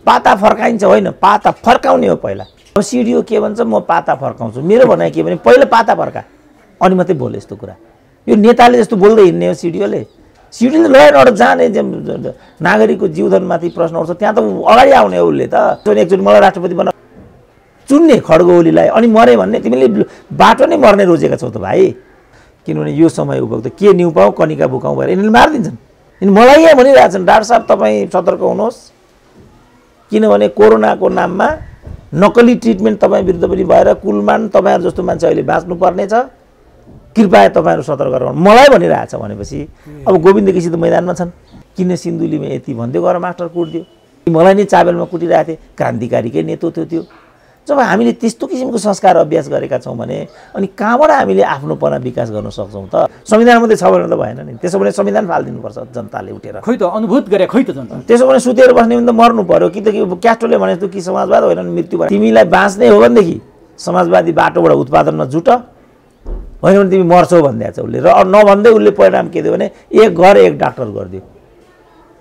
पाता फर्काइन्छ होइन, पाता फर्काउने हो पहिला। अब सिडिओ के भन्छ, म पाता फर्काउँछु। मेरो भनाइ के भने पहिला पाता फर्का अनि मात्रै बोल यस्तो कुरा। यो नेताले जस्तो बोल्दै हिँड्ने हो सिडिओले। सिडिओले ल एन्ड अर्डर जाने नागरिकको जीवनमाथि प्रश्न उठ्छ त्यहाँ त अगाडि आउने हो उसले त। एकचोटि मलाई राष्ट्रपति बना चुन्ने खड्गो ओलीलाई अनि मरे भन्ने तिमीले बाटो नै मर्ने रोजेका छौ त भाइ। किनभने यो समय उपभोक्ता के न्यु पाऊ कनिका बुकाउँ भएर यिनीहरूले मारिदिन्छन्। यिनी मलाई यहाँ भनिरहेछन् डाक्टर साहब तपाईँ सतर्क हुनुहोस्, किनभने कोरोनाको नाममा नक्कली ट्रिटमेन्ट तपाईँ विरुद्ध पनि भएर कुलमान तपाईँहरू जस्तो मान्छे अहिले बाँच्नुपर्ने छ, कृपया तपाईँहरू सतर्क रहनु मलाई भनिरहेछ। भनेपछि अब गोविन्द केसी त मैदानमा छन्, किन सिन्धुलीमा यति भन्दै गएर मास्टर कुट्दियो। मलाई नै चाबेलमा कुटिरहेको थिएँ, क्रान्तिकारीकै नेतृत्व थियो। जब हामीले त्यस्तो किसिमको संस्कार अभ्यास गरेका छौँ भने अनि कहाँबाट हामीले आफ्नोपना विकास गर्न सक्छौँ त? संविधान मात्रै छ भने त भएन नि। त्यसो भने संविधान फालिदिनुपर्छ जनताले उठेर। खै त अनुभूत गरे खै त जनता। त्यसो भने सुतेर बस्ने भने त मर्नु पर्यो कि त क्यास्ट्रोले भने जस्तो कि समाजवाद होइन मृत्यु भयो। तिमीलाई बाँच्ने हो भनेदेखि समाजवादी बाटोबाट उत्पादनमा जुट, होइन भने तिमी मर्छौ भनिदिएको छ उसले। र नभन्दै उसले परिणाम के दियो भने एक घर एक डाक्टर गरिदियो।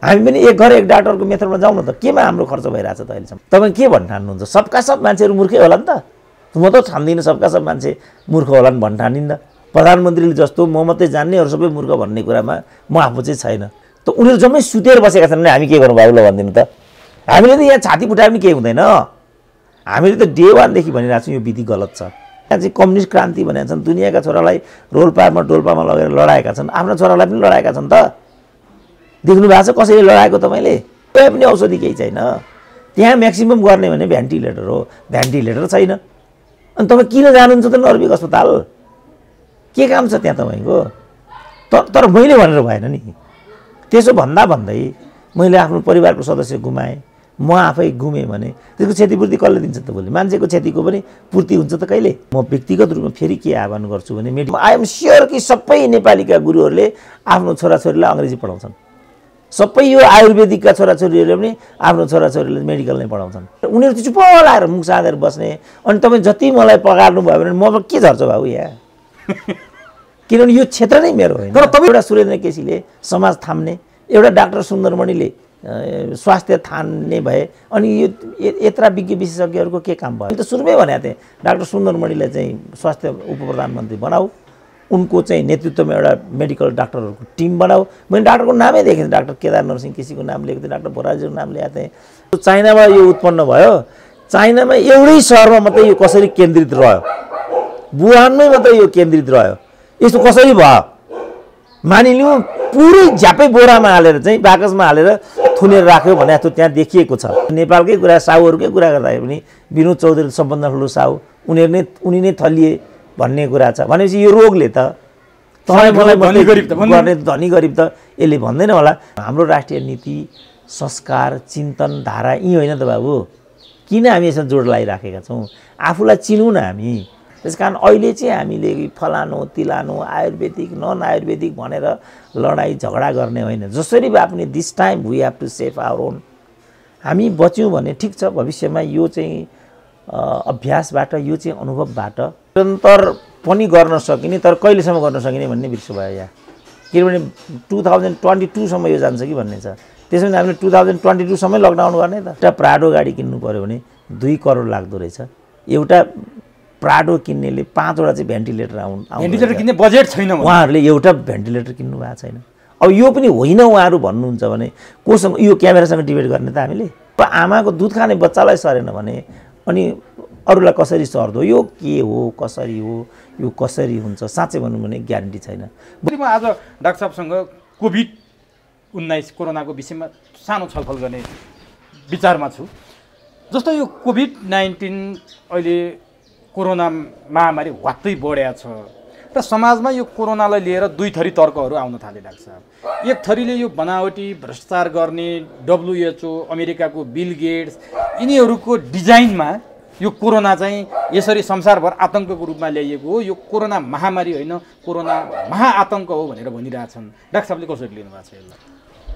हामी पनि एक घर एक डाक्टरको मेथडमा जाउँ न त। केमा हाम्रो खर्च भइरहेछ त अहिलेसम्म? तपाईँ के भन्न ठान्नुहुन्छ? सबका सब मान्छेहरू मूर्खै होला नि त। म त ठान्दिनँ सबका सब मान्छे मूर्ख होला नि भन्न ठानिन्न। प्रधानमन्त्रीले जस्तो म मात्रै जान्ने अरू सबै मूर्ख भन्ने कुरामा म आफू चाहिँ छैन। त उनीहरू जम्मै सुतेर बसेका छन् भने हामी के गर्नु भयो ल भनिदिनु त? हामीले त यहाँ छाती फुटाए पनि केही हुँदैन। हामीले त डे वानदेखि भनिरहेको छौँ यो विधि गलत छ। यहाँ चाहिँ कम्युनिस्ट क्रान्ति भनेका छन्, दुनियाँका छोरालाई रोल्पामा डोल्पामा लगेर लडाएका छन्, आफ्नो छोरालाई पनि लडाएका छन् त। देख्नु भएको छ कसैले लडाएको तपाईँले? कोही पनि औषधि केही छैन। त्यहाँ म्याक्सिमम गर्ने भने भेन्टिलेटर हो, भेन्टिलेटर छैन। अनि तपाईँ किन जानुहुन्छ त नर्भिक अस्पताल? के काम छ त्यहाँ तपाईँको? तर मैले भनेर भएन नि। त्यसो भन्दा भन्दै मैले आफ्नो परिवारको सदस्य गुमाएँ, म आफै गुमेँ भने त्यसको क्षतिपूर्ति कसले दिन्छ त? भोलि मान्छेको क्षतिको पनि पूर्ति हुन्छ त कहिले? म व्यक्तिगत रूपमा फेरि के आह्वान गर्छु भने आई एम स्योर कि सबै नेपालीका गुरुहरूले आफ्नो छोराछोरीलाई अङ्ग्रेजी पढाउँछन्। सबै यो आयुर्वेदिकका छोराछोरीहरूले पनि आफ्नो छोराछोरीलाई मेडिकल नै पढाउँछन्। उनीहरू चाहिँ चुप लाएर मुख साँधेर बस्ने। अनि तपाईँ जति मलाई पगार्नु भयो भने म के झर्छ भाउ यहाँ? किनभने यो क्षेत्र नै मेरो होइन। तर तपाईँ एउटा सुरेन्द्र केसीले समाज थाम्ने, एउटा डाक्टर सुन्दरमणिले स्वास्थ्य थान्ने भए अनि यो यत्रा विज्ञ विशेषज्ञहरूको के काम भयो? त सुरुमै भनेको थिएँ डाक्टर सुन्दरमणिलाई चाहिँ स्वास्थ्य उपप्रधानमन्त्री बनाऊ, उनको चाहिँ नेतृत्वमा एउटा मेडिकल डाक्टरहरूको टिम बनाऊ। मैले डाक्टरको नामै देखेँ, डाक्टर केदार नरसिंह केसीको नाम लिएको थिएँ, डाक्टर भोराजीको नाम ल्याएको थिएँ। चाइनामा यो उत्पन्न भयो, चाइनामा एउटै सहरमा मात्रै यो कसरी केन्द्रित रह्यो, वुहानमै मात्रै यो केन्द्रित रह्यो। यस्तो कसरी भयो? मानिलिउँ पुरै झ्यापै बोरामा हालेर चाहिँ बाकसमा हालेर थुनेर राख्यो भने जस्तो त्यहाँ देखिएको छ। नेपालकै कुरा साहुहरूकै कुरा गर्दाखेरि पनि विनोद चौधरी सबभन्दा ठुलो साहु उनी नै थलिए भन्ने कुरा छ। भनेपछि यो रोगले त तपाईँ मलाई गर्ने धनी गरिब त यसले भन्दैन होला। हाम्रो राष्ट्रिय नीति संस्कार चिन्तन धारा यी होइन त बाबु? किन हामी यसमा जोड लगाइराखेका छौँ? आफूलाई चिनौँ न हामी। त्यस कारण अहिले चाहिँ हामीले फलानो तिलानो आयुर्वेदिक नन आयुर्वेदिक भनेर लडाइँ झगडा गर्ने होइन। जसरी भए पनि this time we have to save our own. हामी बच्यौँ भने ठिक छ, भविष्यमा यो चाहिँ अभ्यासबाट यो चाहिँ अनुभवबाट निरन्तर पनि गर्न सकिने, तर कहिलेसम्म गर्न सकिने भन्ने बिर्सो भयो यहाँ। किनभने 2022सम्म यो जान्छ कि भन्ने छ। त्यसो भने हामीले 2022सम्मै लकडाउन गर्ने त। एउटा प्राडो गाडी किन्नु पऱ्यो भने 2 करोड लाग्दो रहेछ। एउटा प्राडो किन्नेले 5वटा चाहिँ भेन्टिलेटर भेन्टिलेटर किन्ने बजेट छैन। उहाँहरूले एउटा भेन्टिलेटर किन्नु भएको छैन। अब यो पनि होइन उहाँहरू भन्नुहुन्छ भने कोसँग यो क्यामेरासँग डिबेट गर्ने त हामीले? आमाको दुध खाने बच्चालाई सरेन भने अनि अरूलाई कसरी सर्दो? यो के हो, कसरी हो, यो कसरी हुन्छ? साँच्चै भनौँ भने ग्यारेन्टी छैन। म आज डाक्टर साहबसँग कोभिड-19 कोरोनाको विषयमा सानो छलफल गर्ने विचारमा छु। जस्तो यो कोभिड-19 अहिले कोरोना महामारी वात्तै बढ्या छ र समाजमा यो कोरोनालाई लिएर 2 थरी तर्कहरू आउन थाले डाक्टर साहब। एक थरीले यो बनावटी भ्रष्टाचार गर्ने WHO अमेरिकाको बिल गेट्स यिनीहरूको डिजाइनमा यो कोरोना चाहिँ यसरी संसारभर आतङ्कको रूपमा ल्याइएको हो, यो कोरोना महामारी होइन कोरोना महाआतङ्क हो भनेर भनिरहेछन्। डाक्टर साहबले कसरी लिनु भएको छ यसलाई?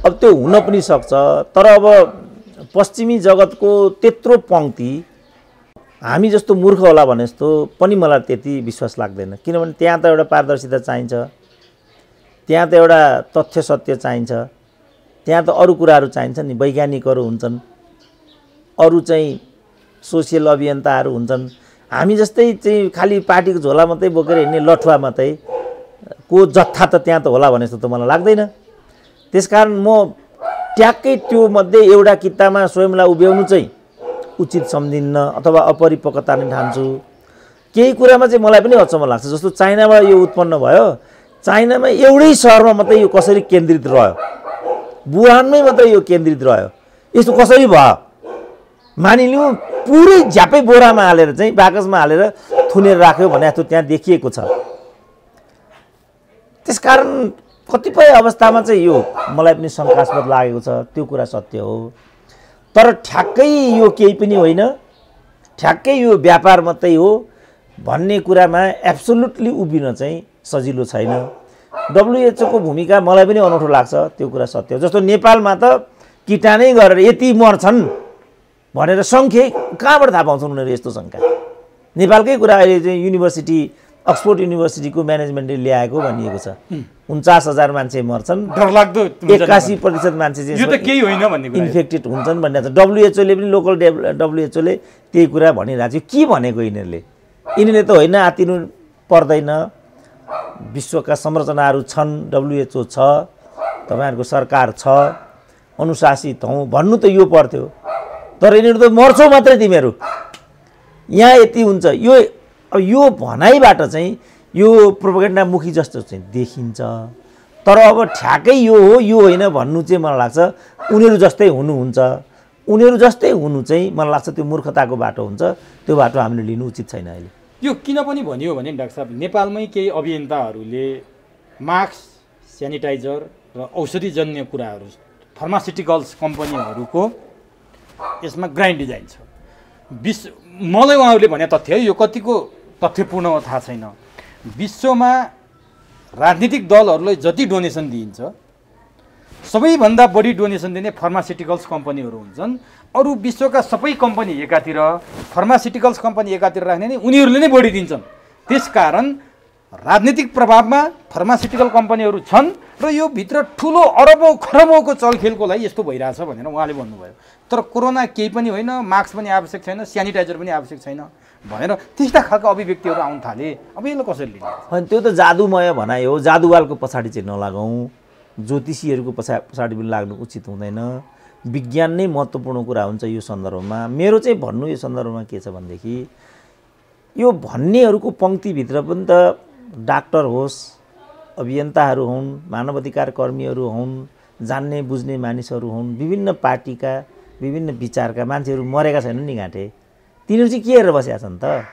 अब त्यो हुन पनि सक्छ, तर अब पश्चिमी जगतको त्यत्रो पङ्क्ति हामी जस्तो मूर्ख होला भने जस्तो पनि मलाई त्यति विश्वास लाग्दैन। किनभने त्यहाँ त एउटा पारदर्शिता चाहिन्छ, त्यहाँ त एउटा तथ्य सत्य चाहिन्छ, त्यहाँ त अरू कुराहरू चाहिन्छ नि, वैज्ञानिकहरू हुन्छन्। अरू चाहिँ सोसियल अभियन्ताहरू हुन्छन्। हामी जस्तै चाहिँ खालि पार्टीको झोला मात्रै बोकेर हिँड्ने लठुवा मात्रै को जत्था त त्यहाँ त होला भने जस्तो त मलाई लाग्दैन। त्यसकारण म ट्याक्कै त्यो मध्ये एउटा कितामा स्वयंलाई उभ्याउनु चाहिँ उचित सम्झिन्न अथवा अपरिपक्वता नै ठान्छु। केही कुरामा चाहिँ मलाई पनि अचम्म लाग्छ, जस्तो चाइनाबाट यो उत्पन्न भयो, चाइनामा एउटै सहरमा मात्रै यो कसरी केन्द्रित रह्यो, वुहानमै मात्रै यो केन्द्रित रह्यो, यस्तो कसरी भयो? मानिलिउँ पुरै झ्यापै बोरामा हालेर चाहिँ बाकसमा हालेर थुनेर राख्यो भने जस्तो त्यहाँ देखिएको छ। त्यसकारण कतिपय अवस्थामा चाहिँ यो मलाई पनि शङ्कास्पद लागेको छ, त्यो कुरा सत्य हो। तर ठ्याक्कै यो केही पनि होइन, ठ्याक्कै यो व्यापार मात्रै हो भन्ने कुरामा एब्सोल्युटली उभिन चाहिँ सजिलो छैन। WHO को भूमिका मलाई पनि अनौठो लाग्छ, त्यो कुरा सत्य हो। जस्तो नेपालमा त किटानै गरेर यति मर्छन् भनेर सङ्ख्या कहाँबाट थाहा पाउँछन् उनीहरू? यस्तो शङ्का नेपालकै कुरा अहिले चाहिँ युनिभर्सिटी अक्सफोर्ड युनिभर्सिटीको म्यानेजमेन्टले ल्याएको भनिएको छ। 49,000 मान्छे मर्छन्, डरलाग्दो 81% मान्छे चाहिँ यो त केही होइन भन्ने कुरा इन्फेक्टेड हुन्छन् भन्ने छ। WHO ले पनि लोकल WHO ले त्यही कुरा भनिरहेको छ। के भनेको यिनीहरूले त होइन आतिनु पर्दैन, विश्वका संरचनाहरू छन्, WHO छ, तपाईँहरूको सरकार छ, अनुशासित हौँ भन्नु त यो पर्थ्यो। तर यिनीहरू त मर्छौ मात्रै तिमीहरू, यहाँ यति हुन्छ। यो भनाइबाट चाहिँ यो प्रोपेगेन्डामुखी जस्तो चाहिँ देखिन्छ। तर अब ठ्याक्कै यो हो यो होइन भन्नु चाहिँ मलाई लाग्छ उनीहरू जस्तै हुनुहुन्छ। उनीहरू जस्तै हुनु चाहिँ मलाई लाग्छ त्यो मूर्खताको बाटो हुन्छ, त्यो बाटो हामीले लिनु उचित छैन अहिले। यो किन पनि भनियो भने डाक्टर साहब, नेपालमै केही अभियन्ताहरूले मास्क, सेनिटाइजर र औषधिजन्य कुराहरू फार्मास्युटिकल्स कम्पनीहरूको यसमा ग्रान्ड डिजाइन छ। मलाई उहाँहरूले भने तथ्य, यो कतिको तथ्यपूर्ण हो थाहा छैन, विश्वमा राजनीतिक दलहरूलाई जति डोनेसन दिइन्छ सबैभन्दा बढी डोनेसन दिने फार्मास्युटिकल्स कम्पनीहरू हुन्छन्। अरू विश्वका सबै कम्पनी एकातिर, फार्मास्युटिकल्स कम्पनी एकातिर राख्ने नि उनीहरूले नै बढी दिन्छन्। त्यसकारण राजनीतिक प्रभावमा फार्मास्युटिकल कम्पनीहरू छन् र यो भित्र ठुलो अरबौँ खरबौँको चलखेलको लागि यस्तो भइरहेछ भनेर उहाँले भन्नुभयो। तर कोरोना केही पनि होइन, मास्क पनि आवश्यक छैन, सेनिटाइजर पनि आवश्यक छैन भनेर त्यस्ता खालका अभिव्यक्तिहरू आउन थाले। अब यसलाई कसरी लिने? होइन, त्यो त जादुमय भनाइ हो। जादुवालको पछाडि चाहिँ नलागौँ, ज्योतिषीहरूको पछाडि पनि लाग्नु उचित हुँदैन। विज्ञान नै महत्त्वपूर्ण कुरा हुन्छ यो सन्दर्भमा। मेरो चाहिँ भन्नु यो सन्दर्भमा के छ भनेदेखि, यो भन्नेहरूको पङ्क्तिभित्र पनि त डाक्टर होस्, अभियन्ताहरू हुन्, मानवाधिकार कर्मीहरू हुन्, जान्ने बुझ्ने मानिसहरू हुन्, विभिन्न पार्टीका विभिन्न विचारका मान्छेहरू मरेका छैनन् नि घाँटे। तिनीहरू चाहिँ के हेरेर बसेका छन् त?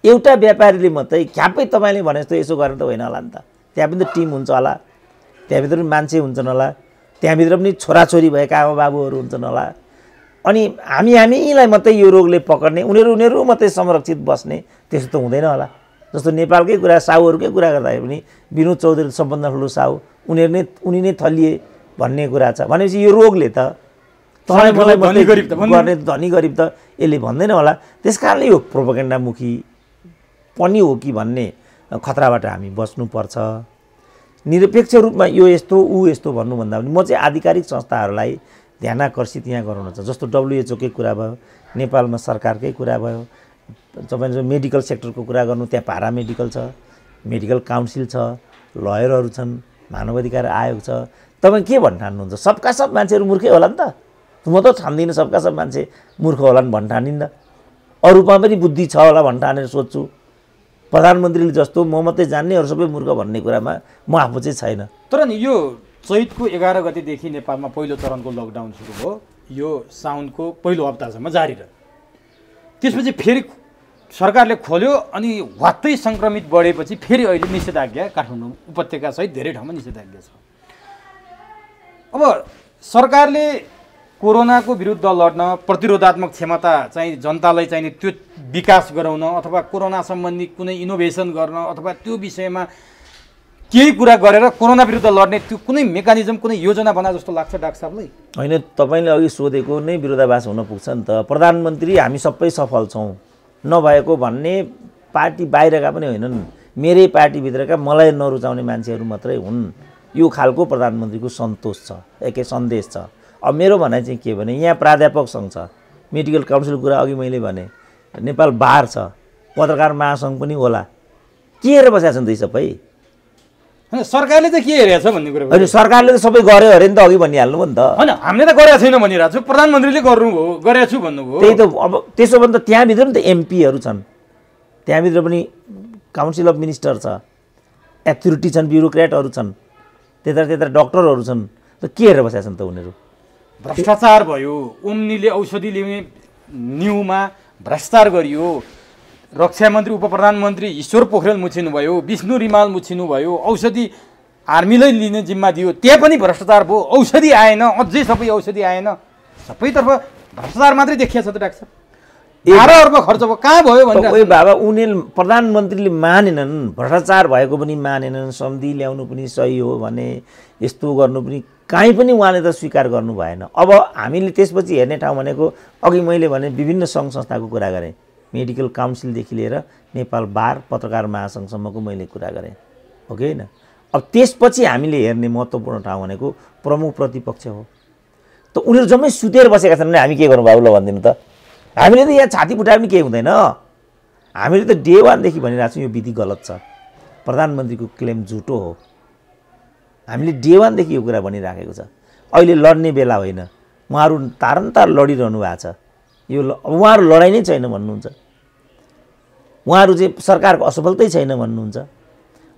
एउटा व्यापारीले मात्रै ख्यापै तपाईँले भने जस्तो यसो गरेर त होइन होला नि त। त्यहाँ पनि त टिम हुन्छ होला, त्यहाँभित्र पनि मान्छे हुन्छन् होला, त्यहाँभित्र पनि छोराछोरी भएका आमा बाबुहरू हुन्छन् होला। अनि हामीलाई मात्रै यो रोगले पक्र्ने, उनीहरू मात्रै संरक्षित बस्ने, त्यस्तो त हुँदैन होला। जस्तो नेपालकै कुरा, साहुहरूकै कुरा गर्दाखेरि पनि विनोद चौधरी सबभन्दा ठुलो साहु, उनी नै थलिए भन्ने कुरा छ। भनेपछि यो रोगले त तपाईँ मलाई गर्ने धनी गरिब त यसले भन्दैन होला। त्यसकारणले यो प्रोपेगेन्डामुखी पनि हो कि भन्ने खतराबाट हामी बस्नुपर्छ। निरपेक्ष रूपमा यो यस्तो ऊ यस्तो भन्नुभन्दा पनि म चाहिँ आधिकारिक संस्थाहरूलाई ध्यानाकर्षित यहाँ गराउन छ। जस्तो WHO कै कुरा भयो, नेपालमा सरकारकै कुरा भयो, तपाईँले मेडिकल सेक्टरको कुरा गर्नु, त्यहाँ पारामेडिकल छ, मेडिकल काउन्सिल छ, लयरहरू छन्, मानवाधिकार आयोग छ। तपाईँ के भन्न ठान्नुहुन्छ? सबका सब मान्छेहरू मूर्खै होला नि त? म त ठान्दिनँ सबका सब मान्छे मूर्ख होला नि भन्न ठानिन्न। अरूमा पनि बुद्धि छ होला भन्न ठानेर सोध्छु। प्रधानमन्त्रीले जस्तो म मात्रै जान्ने अरू सबै मूर्ख भन्ने कुरामा म आफू चाहिँ छैन। तर नि यो चैतको 11 गतेदेखि नेपालमा पहिलो चरणको लकडाउन सुरु भयो, यो साउनको पहिलो हप्तासम्म जारी रह्यो। त्यसपछि फेरि सरकारले खोल्यो अनि वात्तै सङ्क्रमित बढेपछि फेरि अहिले निषेधाज्ञा काठमाडौँ उपत्यकासहित धेरै ठाउँमा निषेधाज्ञा छ। अब सरकारले कोरोनाको विरुद्ध लड्न प्रतिरोधात्मक क्षमता चाहिँ जनतालाई चाहिने त्यो विकास गराउन अथवा कोरोना सम्बन्धी कुनै इनोभेसन गर्न अथवा त्यो विषयमा केही कुरा गरेर कोरोना विरुद्ध लड्ने त्यो कुनै मेकानिजम, कुनै योजना बना जस्तो लाग्छ डाक्टर साहबलाई? होइन, तपाईँले अघि सोधेको नै विरोधाभास हुन पुग्छ नि त। प्रधानमन्त्री हामी सबै सफल छौँ नभएको भन्ने पार्टी बाहिरका पनि होइनन्, मेरै पार्टीभित्रका मलाई नरुचाउने मान्छेहरू मात्रै हुन्। यो खालको प्रधानमन्त्रीको सन्तोष छ, एकै सन्देश छ। अब मेरो भनाइ चाहिँ के भने, यहाँ प्राध्यापक सङ्घ छ, मेडिकल काउन्सिलको कुरा अघि मैले भने, नेपाल बार छ, पत्रकार महासङ्घ पनि होला, के हेरेर बसेका छन् त यी सबै? सरकारले चाहिँ के हेरेको छ भन्ने कुरा होइन, सरकारले त सबै गर्यो अरे नि त, अघि भनिहाल्नु भयो नि त। होइन, हामीले त गरेको छैन भनिरहेको छु, प्रधानमन्त्रीले गर्नुभयो, गरेको छु भन्नुभयो। त्यही त। अब त्यसो भने त त्यहाँभित्र पनि त एमपीहरू छन्, त्यहाँभित्र पनि काउन्सिल अफ मिनिस्टर छ, एथोरिटी छन्, ब्युरोक्रेटहरू छन्, त्यता डक्टरहरू छन्, त के हेरेर बसेका छन् त उनीहरू? भ्रष्टाचार भयो, ओम्नीले औषधि ल्याउने न्युमा भ्रष्टाचार गरियो, रक्षा मन्त्री उप प्रधानमन्त्री ईश्वर पोखरेल मुछिनु भयो, विष्णु रिमाल मुछिनु भयो, औषधि आर्मीलाई लिने जिम्मा दियो, त्यहाँ पनि भ्रष्टाचार भयो, औषधि आएन, अझै सबै औषधि आएन, सबैतर्फ भ्रष्टाचार मात्रै देखिएको छ त डाक्टर साहब। 12 अर्ब खर्च भयो, कहाँ भयो भने ओइ बाबा, उनीहरूले प्रधानमन्त्रीले मानेनन्, भ्रष्टाचार भएको पनि मानेनन्, सम्धि ल्याउनु पनि सही हो भने, यस्तो गर्नु पनि काहीँ पनि उहाँले त स्वीकार गर्नु भएन। अब हामीले त्यसपछि हेर्ने ठाउँ भनेको अघि मैले भने विभिन्न सङ्घ संस्थाको कुरा गरेँ, मेडिकल काउन्सिलदेखि लिएर नेपाल बार, पत्रकार महासङ्घसम्मको मैले कुरा गरेँ, हो कि होइन? अब त्यसपछि हामीले हेर्ने महत्त्वपूर्ण ठाउँ भनेको प्रमुख प्रतिपक्ष हो। त उनीहरू जम्मै सुतेर बसेका छन् भने हामी के गर्नु बाबु ल भनिदिनु त? हामीले त यहाँ छाती फुटाए पनि केही हुँदैन। हामीले त डे 1 देखि भनिरहेको छौँ यो विधि गलत छ, प्रधानमन्त्रीको क्लेम झुटो हो। हामीले डे 1 देखि यो कुरा भनिराखेको छ। अहिले लड्ने बेला होइन, उहाँहरू तारन्तार लडिरहनु भएको छ। यो उहाँहरू लडाइँ नै छैन भन्नुहुन्छ, उहाँहरू चाहिँ सरकारको असफलतै छैन भन्नुहुन्छ।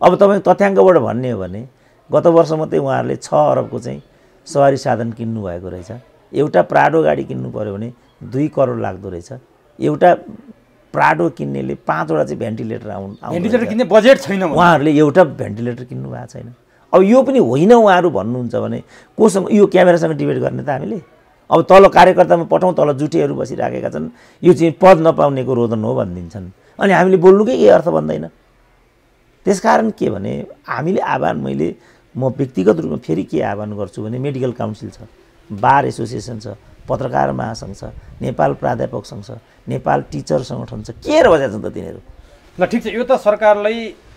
अब तपाईँ तथ्याङ्कबाट भन्ने हो भने गत वर्ष मात्रै उहाँहरूले 6 अरबको चाहिँ सवारी साधन किन्नु भएको रहेछ। एउटा प्राडो गाडी किन्नु पर्यो भने 2 करोड लाग्दो रहेछ। एउटा प्राडो किन्नेले 5 वटा चाहिँ भेन्टिलेटर भेन्टिलेटर किन्ने बजेट छैन, उहाँहरूले एउटा भेन्टिलेटर किन्नु भएको छैन। अब यो पनि होइन उहाँहरू भन्नुहुन्छ भने कोसँग यो क्यामेरासँग डिबेट गर्ने त हामीले? अब तल कार्यकर्तामा पठाउँ, तल जुटेहरू बसिराखेका छन्, यो चाहिँ पद नपाउनेको रोदन हो भनिदिन्छन्, अनि हामीले बोल्नुकै केही अर्थ बन्दैन। त्यसकारण के भने हामीले आह्वान, म व्यक्तिगत रूपमा फेरि के आह्वान गर्छु भने मेडिकल काउन्सिल छ, बार एसोसिएसन छ, पत्रकार महासङ्घ छ, नेपाल प्राध्यापक सङ्घ छ, नेपाल टिचर सङ्गठन छ, के हेरेर बसेका छन् त तिनीहरू? ल ठिक छ, यो त सरकारलाई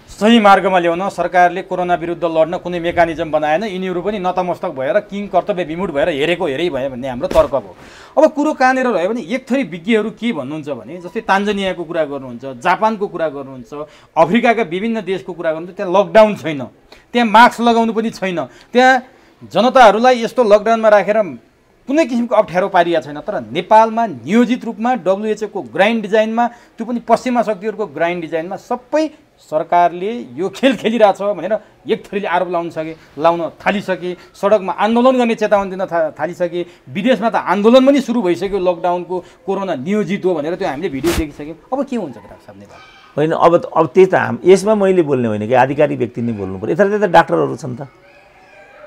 सही मार्गमा ल्याउन, सरकारले कोरोना विरुद्ध लड्न कुनै मेकानिजम बनाएन, यिनीहरू पनि नतमस्तक भएर किङ कर्तव्य विमुड भएर हेरेको हेरै भयो भन्ने हाम्रो तर्क हो। अब कुरो कहाँनिर रह्यो भने एक थरी विज्ञहरू के भन्नुहुन्छ भने, जस्तै तान्जानियाको कुरा गर्नुहुन्छ, जापानको कुरा गर्नुहुन्छ, अफ्रिकाका विभिन्न देशको कुरा गर्नुहुन्छ, त्यहाँ लकडाउन छैन, त्यहाँ मास्क लगाउनु पनि छैन, त्यहाँ जनताहरूलाई यस्तो लकडाउनमा राखेर कुनै किसिमको अप्ठ्यारो पारिया छैन। तर नेपालमा नियोजित रूपमा WHO को ग्राइन्ड डिजाइनमा, त्यो पनि पश्चिमा शक्तिहरूको ग्राइन्ड डिजाइनमा सबै सरकारले यो खेल खेलिरहेछ भनेर एक थरीले आरोप लाउन थालिसके, सडकमा आन्दोलन गर्ने चेतावनी दिन थालिसके, विदेशमा त आन्दोलन पनि सुरु भइसक्यो, लकडाउनको कोरोना नियोजित हो भनेर त्यो हामीले भिडियो देखिसक्यौँ। अब के हुन्छ डाक्टर साहब नेपाल? होइन, अब त्यही त यसमा मैले बोल्ने होइन कि आधिकारिक व्यक्ति नै बोल्नु पऱ्यो। यता डाक्टरहरू छन् त,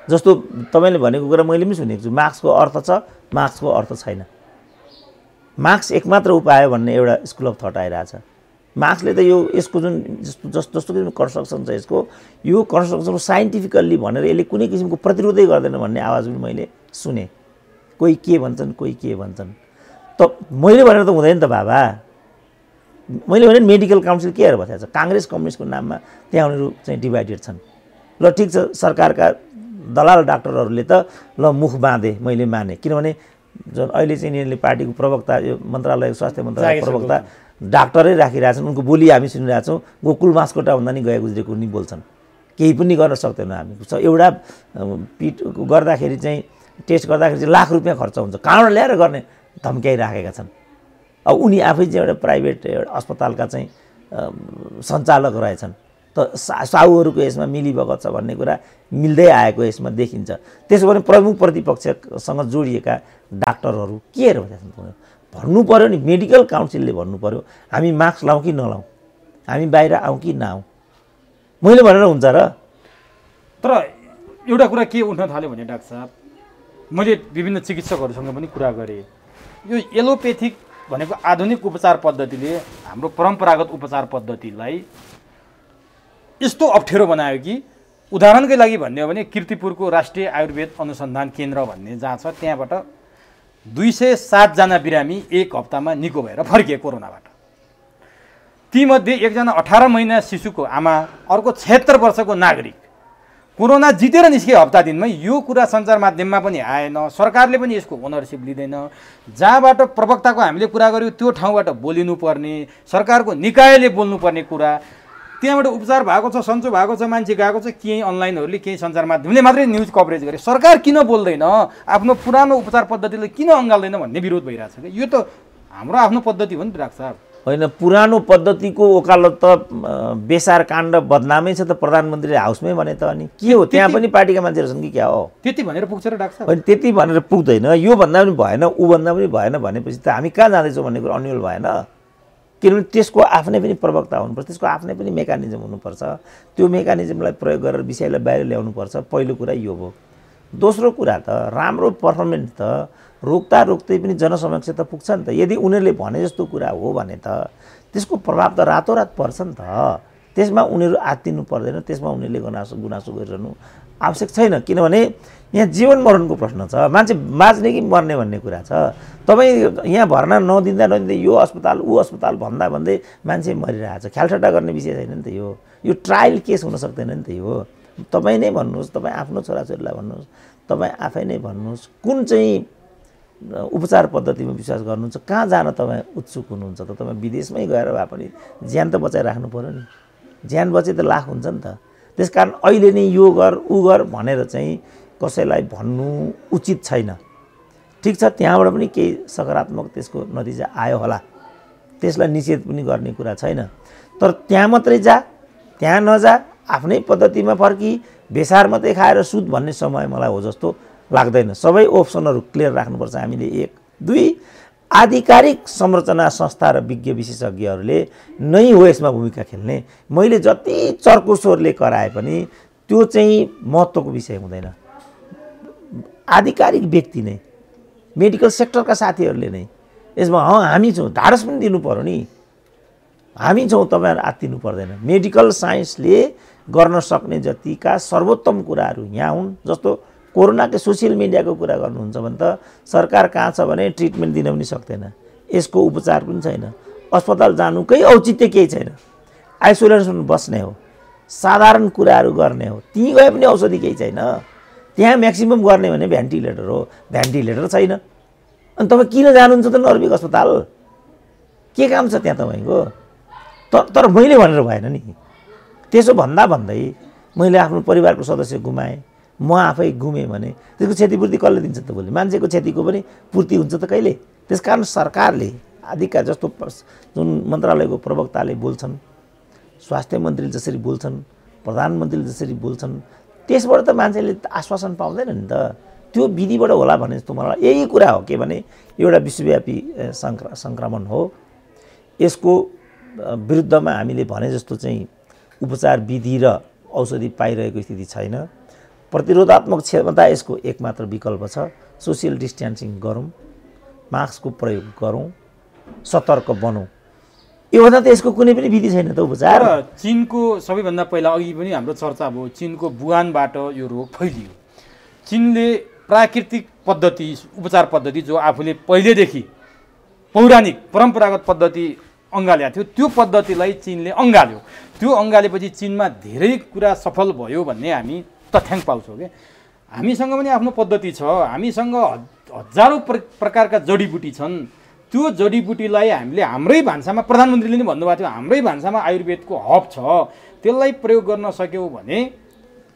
जस्तो तपाईँले भनेको कुरा मैले पनि सुनेको छु, मास्कको अर्थ छ, मास्कको अर्थ छैन। मास्क एकमात्र उपाय भन्ने एउटा स्कुल अफ थट आइरहेछ। मास्कले त यो यसको जुन जस्तो किसिमको कन्स्ट्रक्सन छ, यसको यो कन्स्ट्रक्सन साइन्टिफिकल्ली भनेर यसले कुनै किसिमको प्रतिरोधै गर्दैन भन्ने आवाज पनि मैले सुने। कोही के भन्छन्, कोही के भन्छन्। त मैले भनेर त हुँदैन त बाबा। मैले भने मेडिकल काउन्सिल के हेरेर बसेको छ? काङ्ग्रेस कम्युनिस्टको नाममा त्यहाँ उनीहरू चाहिँ डिभाइडेड छन्। ल ठिक छ, सरकारका दलाल डाक्टरहरूले त ल मुख बाँधे, मैले माने, किनभने जुन अहिले चाहिँ यिनीहरूले पार्टीको प्रवक्ता, यो मन्त्रालय स्वास्थ्य मन्त्रालय प्रवक्ता डाक्टरै राखिरहेछन्, उनको बोली हामी सुनिरहेछौँ, गोकुल मास्कोटा भन्दा नि गए गुज्रेको नि बोल्छन्, केही पनि गर्न सक्दैनौँ हामी। एउटा पिट गर्दाखेरि चाहिँ टेस्ट गर्दाखेरि चाहिँ लाख रुपियाँ खर्च हुन्छ, कहाँबाट ल्याएर गर्ने धम्क्याइराखेका छन्। अब उनी आफै चाहिँ एउटा प्राइभेट एउटा अस्पतालका चाहिँ सञ्चालक रहेछन्। त साहुहरूको यसमा मिलीभगत छ भन्ने कुरा मिल्दै आएको यसमा देखिन्छ। त्यसो भने प्रमुख प्रतिपक्षसँग जोडिएका डाक्टरहरू के हेरेर बसेका छन्? भन्नु पऱ्यो नि, मेडिकल काउन्सिलले भन्नु पऱ्यो हामी मास्क लाउँ कि नलाउँ, हामी बाहिर आउँ कि नआउँ। मैले भनेर हुन्छ र? तर एउटा कुरा के उठ्न थाल्यो भने डाक्टर साहब, मैले विभिन्न चिकित्सकहरूसँग पनि कुरा गरेँ, यो एलोपेथिक भनेको आधुनिक उपचार पद्धतिले हाम्रो परम्परागत उपचार पद्धतिलाई यस्तो अप्ठ्यारो बनायो कि, उदाहरणकै लागि भन्ने हो भने किर्तिपुरको राष्ट्रिय आयुर्वेद अनुसन्धान केन्द्र भन्ने जहाँ छ, त्यहाँबाट 207 जना बिरामी एक हप्तामा निको भएर फर्किए कोरोनाबाट। तीमध्ये एकजना 18 महिना शिशुको आमा, अर्को 76 वर्षको नागरिक कोरोना जितेर निस्के हप्ता दिनमै यो कुरा सञ्चार माध्यममा पनि आएन, सरकारले पनि यसको ओनरसिप लिँदैन। जहाँबाट प्रवक्ताको हामीले कुरा गर्यो त्यो ठाउँबाट बोलिनुपर्ने, सरकारको निकायले बोल्नुपर्ने कुरा, त्यहाँबाट उपचार भएको छ, सन्चो भएको छ, मान्छे गएको छ, केही अनलाइनहरूले केही सञ्चार माध्यमले मात्रै न्युज कभरेज गरे। सरकार किन बोल्दैन, आफ्नो पुरानो उपचार पद्धतिलाई किन अँगाल्दैन भन्ने विरोध भइरहेछ कि यो त हाम्रो आफ्नो पद्धति हो नि डाक्टर साहब। होइन, पुरानो पद्धतिको ओकालत त बेसार काण्ड बदनामै छ त, प्रधानमन्त्रीले हाउसमै भने त, अनि के हो त्यहाँ पनि पार्टीका मान्छेहरू छन् कि क्या हो? त्यति भनेर पुग्छ र डाक्टर साहब? होइन, त्यति भनेर पुग्दैन। यो भन्दा पनि भएन, ऊ भन्दा पनि भएन भनेपछि त हामी कहाँ जाँदैछौँ भन्ने कुरो अन्यल भएन। किनभने त्यसको आफ्नै पनि प्रवक्ता हुनुपर्छ, त्यसको आफ्नै पनि मेकानिजम हुनुपर्छ। त्यो मेकानिजमलाई प्रयोग गरेर विषयलाई बाहिर ल्याउनुपर्छ। पहिलो कुरा यो हो। दोस्रो कुरा त राम्रो पर्फर्मेन्स त रोक्दा रोक्दै पनि जनसमक्ष त पुग्छ नि त। यदि उनीहरूले भने जस्तो कुरा हो भने त त्यसको प्रभाव त रातोरात पर्छ नि त। त्यसमा उनीहरू आत्तिनु पर्दैन, त्यसमा उनीहरूले गुनासो गरिरहनु आवश्यक छैन। किनभने यहाँ जीवन मरणको प्रश्न छ, मान्छे बाँच्ने कि मर्ने भन्ने कुरा छ। तपाईँ यहाँ भर्ना नदिँदा यो अस्पताल ऊ अस्पताल भन्दै मान्छे मरिरहेछ। ख्यालठट्टा गर्ने विषय छैन नि त यो ट्रायल केस हुन सक्दैन नि त। यो तपाईँ नै भन्नुहोस्, तपाईँ आफ्नो छोराछोरीलाई भन्नुहोस्, तपाईँ आफै नै भन्नुहोस् कुन चाहिँ उपचार पद्धतिमा विश्वास गर्नुहुन्छ, कहाँ जान तपाईँ उत्सुक हुनुहुन्छ त? तपाईँ विदेशमै गएर भए पनि ज्यान त बचाइराख्नु पऱ्यो नि। ज्यान बचे त लाख हुन्छ नि त। त्यसकारण अहिले नै यो गर ऊ गर भनेर चाहिँ कसैलाई भन्नु उचित छैन। ठिक छ, त्यहाँबाट पनि केही सकारात्मक त्यसको नतिजा आयो होला, त्यसलाई निषेध पनि गर्ने कुरा छैन। तर त्यहाँ मात्रै जा, त्यहाँ नजा, आफ्नै पद्धतिमा फर्की बेसार मात्रै खाएर सुत भन्ने समय मलाई हो जस्तो लाग्दैन। सबै अप्सनहरू क्लियर राख्नुपर्छ हामीले। 1 2 आधिकारिक संरचना संस्था र विज्ञ विशेषज्ञहरूले नै हो यसमा भूमिका खेल्ने। मैले जति चर्को स्वरले कराए पनि त्यो चाहिँ महत्त्वको विषय हुँदैन। आधिकारिक व्यक्ति नै, मेडिकल सेक्टरका साथीहरूले नै यसमा हामी छौँ ढाडस पनि दिनु पर्यो नि। हामी छौँ, तपाईँहरू आत्तिनु पर्दैन। मेडिकल साइन्सले गर्न सक्ने जतिका सर्वोत्तम कुराहरू यहाँ हुन्। जस्तो कोरोनाको सोसियल मिडियाको कुरा गर्नुहुन्छ भने त सरकार कहाँ छ भने ट्रिटमेन्ट दिन पनि सक्दैन, यसको उपचार पनि छैन, अस्पताल जानुकै औचित्य केही छैन, आइसोलेसन बस्ने हो, साधारण कुराहरू गर्ने हो, त्यहीँ गए पनि औषधि केही छैन। त्यहाँ म्याक्सिमम गर्ने भने भेन्टिलेटर हो, भेन्टिलेटर छैन। अनि तपाईँ किन जानुहुन्छ त नर्भिक अस्पताल? के काम छ त्यहाँ तपाईँको? तर मैले भनेर भएन नि। त्यसो भन्दै मैले आफ्नो परिवारको सदस्य गुमाएँ, म आफै गुमेँ भने त्यसको क्षतिपूर्ति कसले दिन्छ त? भोलि मान्छेको क्षतिको पनि पूर्ति हुन्छ त कहिले? त्यसकारण सरकारले आदिका जस्तो जुन मन्त्रालयको प्रवक्ताले बोल्छन्, स्वास्थ्य मन्त्रीले जसरी बोल्छन्, प्रधानमन्त्रीले जसरी बोल्छन्, त्यसबाट त मान्छेले आश्वासन पाउँदैन नि त। त्यो विधिबाट होला भने जस्तो मलाई यही कुरा हो के भने एउटा विश्वव्यापी सङ्क्रमण हो। यसको विरुद्धमा हामीले भने जस्तो चाहिँ उपचार विधि र औषधि पाइरहेको स्थिति छैन। प्रतिरोधात्मक क्षमता यसको एकमात्र विकल्प छ। सोसियल डिस्टेन्सिङ गरौँ, मास्कको प्रयोग गरौँ, सतर्क बनौँ। योभन्दा त यसको कुनै पनि विधि छैन त उपचार। चीनको सबैभन्दा पहिला अघि पनि हाम्रो चर्चा भयो, चीनको वुहानबाट यो रोग फैलियो। चीनले प्राकृतिक पद्धति, उपचार पद्धति जो आफूले पहिलेदेखि पौराणिक परम्परागत पद्धति अँगालेको थियो, त्यो पद्धतिलाई चीनले अँगाल्यो। त्यो अँगालेपछि चीनमा धेरै कुरा सफल भयो भन्ने हामी तथ्याङ्क पाउँछौँ क्या। हामीसँग पनि आफ्नो पद्धति छ, हामीसँग हजारौँ प्रकारका जडीबुटी छन्। त्यो जडीबुटीलाई हामीले हाम्रै भान्सामा, प्रधानमन्त्रीले नै भन्नुभएको थियो, हाम्रै भान्सामा आयुर्वेदको हब छ, त्यसलाई प्रयोग गर्न सक्यौँ भने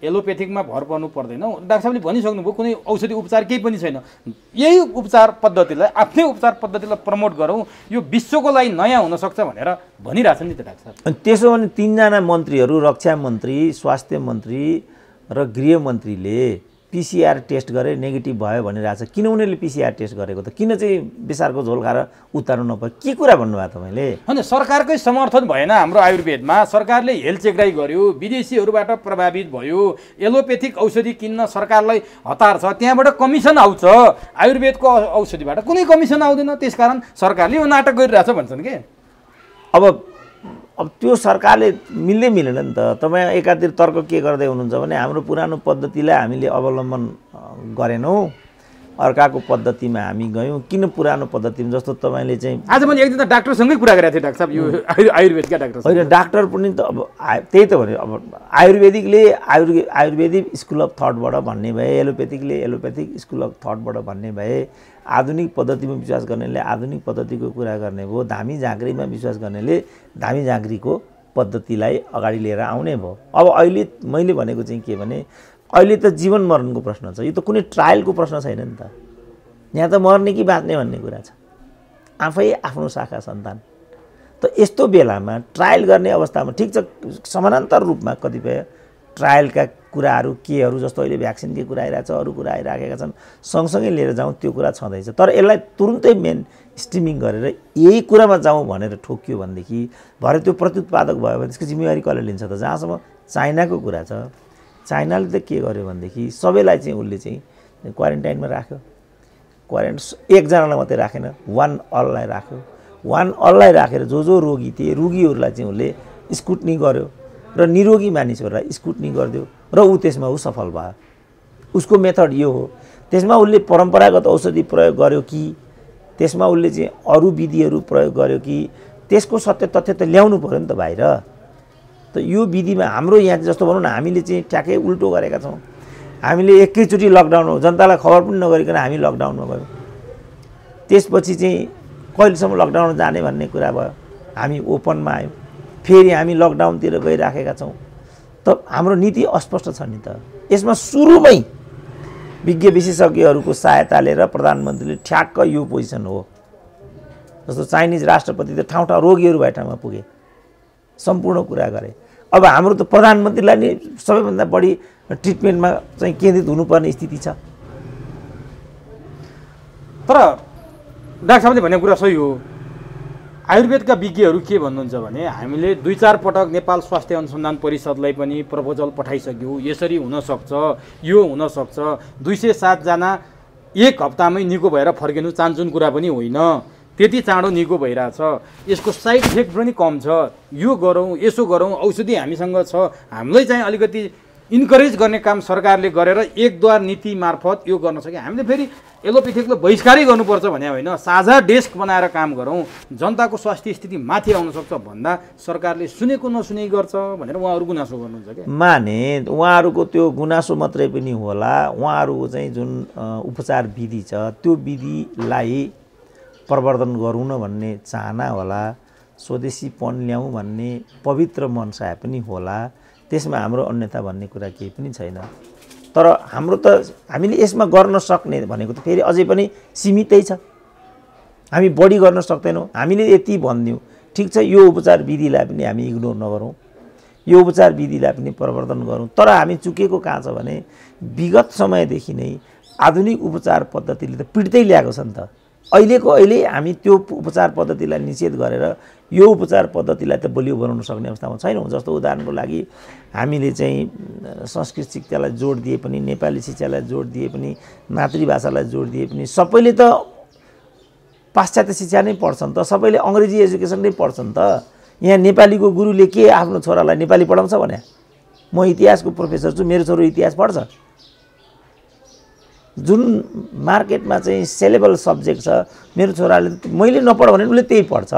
एलोपेथिकमा भर पर्नु पर्दैन। डाक्टर साहबले भनिसक्नुभयो कुनै औषधि उपचार केही पनि छैन। यही उपचार पद्धतिलाई, आफ्नै उपचार पद्धतिलाई प्रमोट गरौँ, यो विश्वको लागि नयाँ हुनसक्छ भनेर भनिरहेछन् नि त डाक्टर साहब। अनि त्यसो भने 3 जना मन्त्रीहरू, रक्षा मन्त्री, स्वास्थ्य मन्त्री र गृहमन्त्रीले पिसिआर टेस्ट गरे, नेगेटिभ भयो भनिरहेछ। किन उनीहरूले पिसिआर टेस्ट गरेको त? किन चाहिँ बेसारको झोल खाएर उतार्नु नपर्यो? के कुरा भन्नुभयो तपाईँले? होइन, सरकारकै समर्थन भएन हाम्रो आयुर्वेदमा। सरकारले हेल्थ चेकराई गर्यो, विदेशीहरूबाट प्रभावित भयो, एलोपेथिक औषधि किन्न सरकारलाई हतार छ, त्यहाँबाट कमिसन आउँछ। आयुर्वेदको औषधिबाट कुनै कमिसन आउँदैन, त्यसकारण सरकारले यो नाटक गरिरहेछ भन्छन् के। अब त्यो सरकारले मिल्दै मिलेन नि त। तपाईँ एकातिर तर्क के गर्दै हुनुहुन्छ भने हाम्रो पुरानो पद्धतिलाई हामीले अवलम्बन गरेनौँ, अर्काको पद्धतिमा हामी गयौँ। किन पुरानो पद्धतिमा जस्तो तपाईँले चाहिँ आज मैले एकजना डाक्टरसँगै कुरा गरेको थिएँ डाक्टर साहब, यो आयुर्वेदका डाक्टर होइन, डाक्टर पनि त अब त्यही त भने अब आयुर्वेदिकले आयुर्वेदिक स्कुल अफ थटबाट भन्ने भए, एलोपेथिकले एलोपेथिक स्कुल अफ थटबाट भन्ने भए, आधुनिक पद्धतिमा विश्वास गर्नेले आधुनिक पद्धतिको कुरा गर्ने भयो, धामी झाँक्रीमा विश्वास गर्नेले धामी झाँक्रीको पद्धतिलाई अगाडि लिएर आउने भयो। अब अहिले मैले भनेको चाहिँ के भने अहिले त जीवन मरणको प्रश्न छ, यो त कुनै ट्रायलको प्रश्न छैन नि त। यहाँ त मर्ने कि बाँच्ने भन्ने कुरा छ, आफै आफ्नो शाखा सन्तान। त यस्तो बेलामा ट्रायल गर्ने अवस्थामा ठिक छ, समानान्तर रूपमा कतिपय ट्रायलका कुराहरू केहरू जस्तो अहिले भ्याक्सिनकै कुरा आइरहेको छ, अरू कुरा आइराखेका छन्, सँगसँगै लिएर जाउँ त्यो कुरा छँदैछ। तर यसलाई तुरुन्तै मेन स्टिमिङ गरेर यही कुरामा जाउँ भनेर ठोकियो भनेदेखि भरे त्यो प्रत्युत्पादक भयो भने त्यसको जिम्मेवारी कसले लिन्छ त? जहाँसम्म चाइनाको कुरा छ, चाइनाले त के गर्यो भनेदेखि सबैलाई चाहिँ उसले चाहिँ क्वारेन्टाइनमा राख्यो। एकजनालाई मात्रै राखेन, वान अललाई राख्यो। वान अललाई राखेर जो रोगी थिए रोगीहरूलाई चाहिँ उसले स्कुटनी गर्यो र निरोगी मानिसहरूलाई स्कुटनी गरिदियो र त्यसमा ऊ सफल भयो। उसको मेथड यो हो। त्यसमा उसले परम्परागत औषधि प्रयोग गर्यो कि त्यसमा उसले चाहिँ अरू विधिहरू प्रयोग गर्यो कि त्यसको सत्य तथ्य त ल्याउनु पऱ्यो नि त बाहिर। त यो विधिमा हाम्रो यहाँ जस्तो भनौँ न, हामीले चाहिँ ट्याक्कै उल्टो गरेका छौँ। हामीले एकैचोटि लकडाउन हो, जनतालाई खबर पनि नगरिकन हामी लकडाउनमा गयौँ। त्यसपछि चाहिँ कहिलेसम्म लकडाउन जाने भन्ने कुरा भयो, हामी ओपनमा आयौँ, फेरि हामी लकडाउनतिर गइराखेका छौँ। त हाम्रो नीति अस्पष्ट छ नि त। यसमा सुरुमै विज्ञ विशेषज्ञहरूको सहायता लिएर प्रधानमन्त्रीले ठ्याक्क यो पोजिसन हो। जस्तो चाइनिज राष्ट्रपति त ठाउँ ठाउँ रोगीहरू भए ठाउँमा पुगे, सम्पूर्ण कुरा गरे। अब हाम्रो त प्रधानमन्त्रीलाई नै सबैभन्दा बढी ट्रिटमेन्टमा चाहिँ केन्द्रित हुनुपर्ने स्थिति छ। तर डाक्टर साहबले भनेको कुरा सही हो। आयुर्वेदका विज्ञहरू के भन्नुहुन्छ भने हामीले 2-4 पटक नेपाल स्वास्थ्य अनुसन्धान परिषदलाई पनि प्रपोजल पठाइसक्यौँ, यसरी हुनसक्छ, यो हुनसक्छ, 207 जना एक हप्तामै निको भएर फर्किनु चान्चुन कुरा पनि होइन, त्यति चाँडो निको भइरहेछ, यसको साइड इफेक्ट पनि कम छ, यो गरौँ, यसो गरौँ, औषधि हामीसँग छ, हामीलाई चाहिँ अलिकति इन्करेज गर्ने काम सरकारले गरेर एकद्वार नीति मार्फत यो गर्न सके। हामीले फेरि एलोपेथिकलाई बहिष्कारै गर्नुपर्छ भने होइन, साझा डेस्क बनाएर काम गरौँ, जनताको स्वास्थ्य स्थिति माथि आउन सक्छ भन्दा सरकारले सुनेको नसुने गर्छ भनेर उहाँहरू गुनासो गर्नुहुन्छ क्या। माने उहाँहरूको त्यो गुनासो मात्रै पनि होला, उहाँहरूको चाहिँ जुन उपचार विधि छ त्यो विधिलाई प्रवर्धन गरौँ न भन्ने चाहना होला, स्वदेशीपन ल्याउँ भन्ने पवित्र मनसाय पनि होला। त्यसमा हाम्रो अन्यथा भन्ने कुरा केही पनि छैन। तर हाम्रो त हामीले यसमा गर्न सक्ने भनेको त फेरि अझै पनि सीमितै छ। हामी बढी गर्न सक्दैनौँ। हामीले यति भनिदिउँ, ठिक छ, यो उपचार विधिलाई पनि हामी इग्नोर नगरौँ, यो उपचार विधिलाई पनि प्रवर्धन गरौँ। तर हामी चुकेको कहाँ छ भने विगत समयदेखि नै आधुनिक उपचार पद्धतिले त पिड्दै ल्याएको छ नि त। अहिले हामी त्यो उपचार पद्धतिलाई निषेध गरेर यो उपचार पद्धतिलाई त बलियो बनाउन सक्ने अवस्थामा छैनौँ। जस्तो उदाहरणको लागि हामीले चाहिँ संस्कृत शिक्षालाई जोड दिए पनि, नेपाली शिक्षालाई जोड दिए पनि, मातृभाषालाई जोड दिए पनि सबैले त पाश्चात्य शिक्षा नै पढ्छन् त, सबैले अङ्ग्रेजी एजुकेसन नै पढ्छन् त। यहाँ नेपालीको गुरुले के आफ्नो छोरालाई नेपाली पढाउँछ भने? म इतिहासको प्रोफेसर छु, मेरो छोरो इतिहास पढ्छ। जुन मार्केटमा चाहिँ सेलेबल सब्जेक्ट छ, मेरो छोराले मैले नपढ भने उसले त्यही पढ्छ।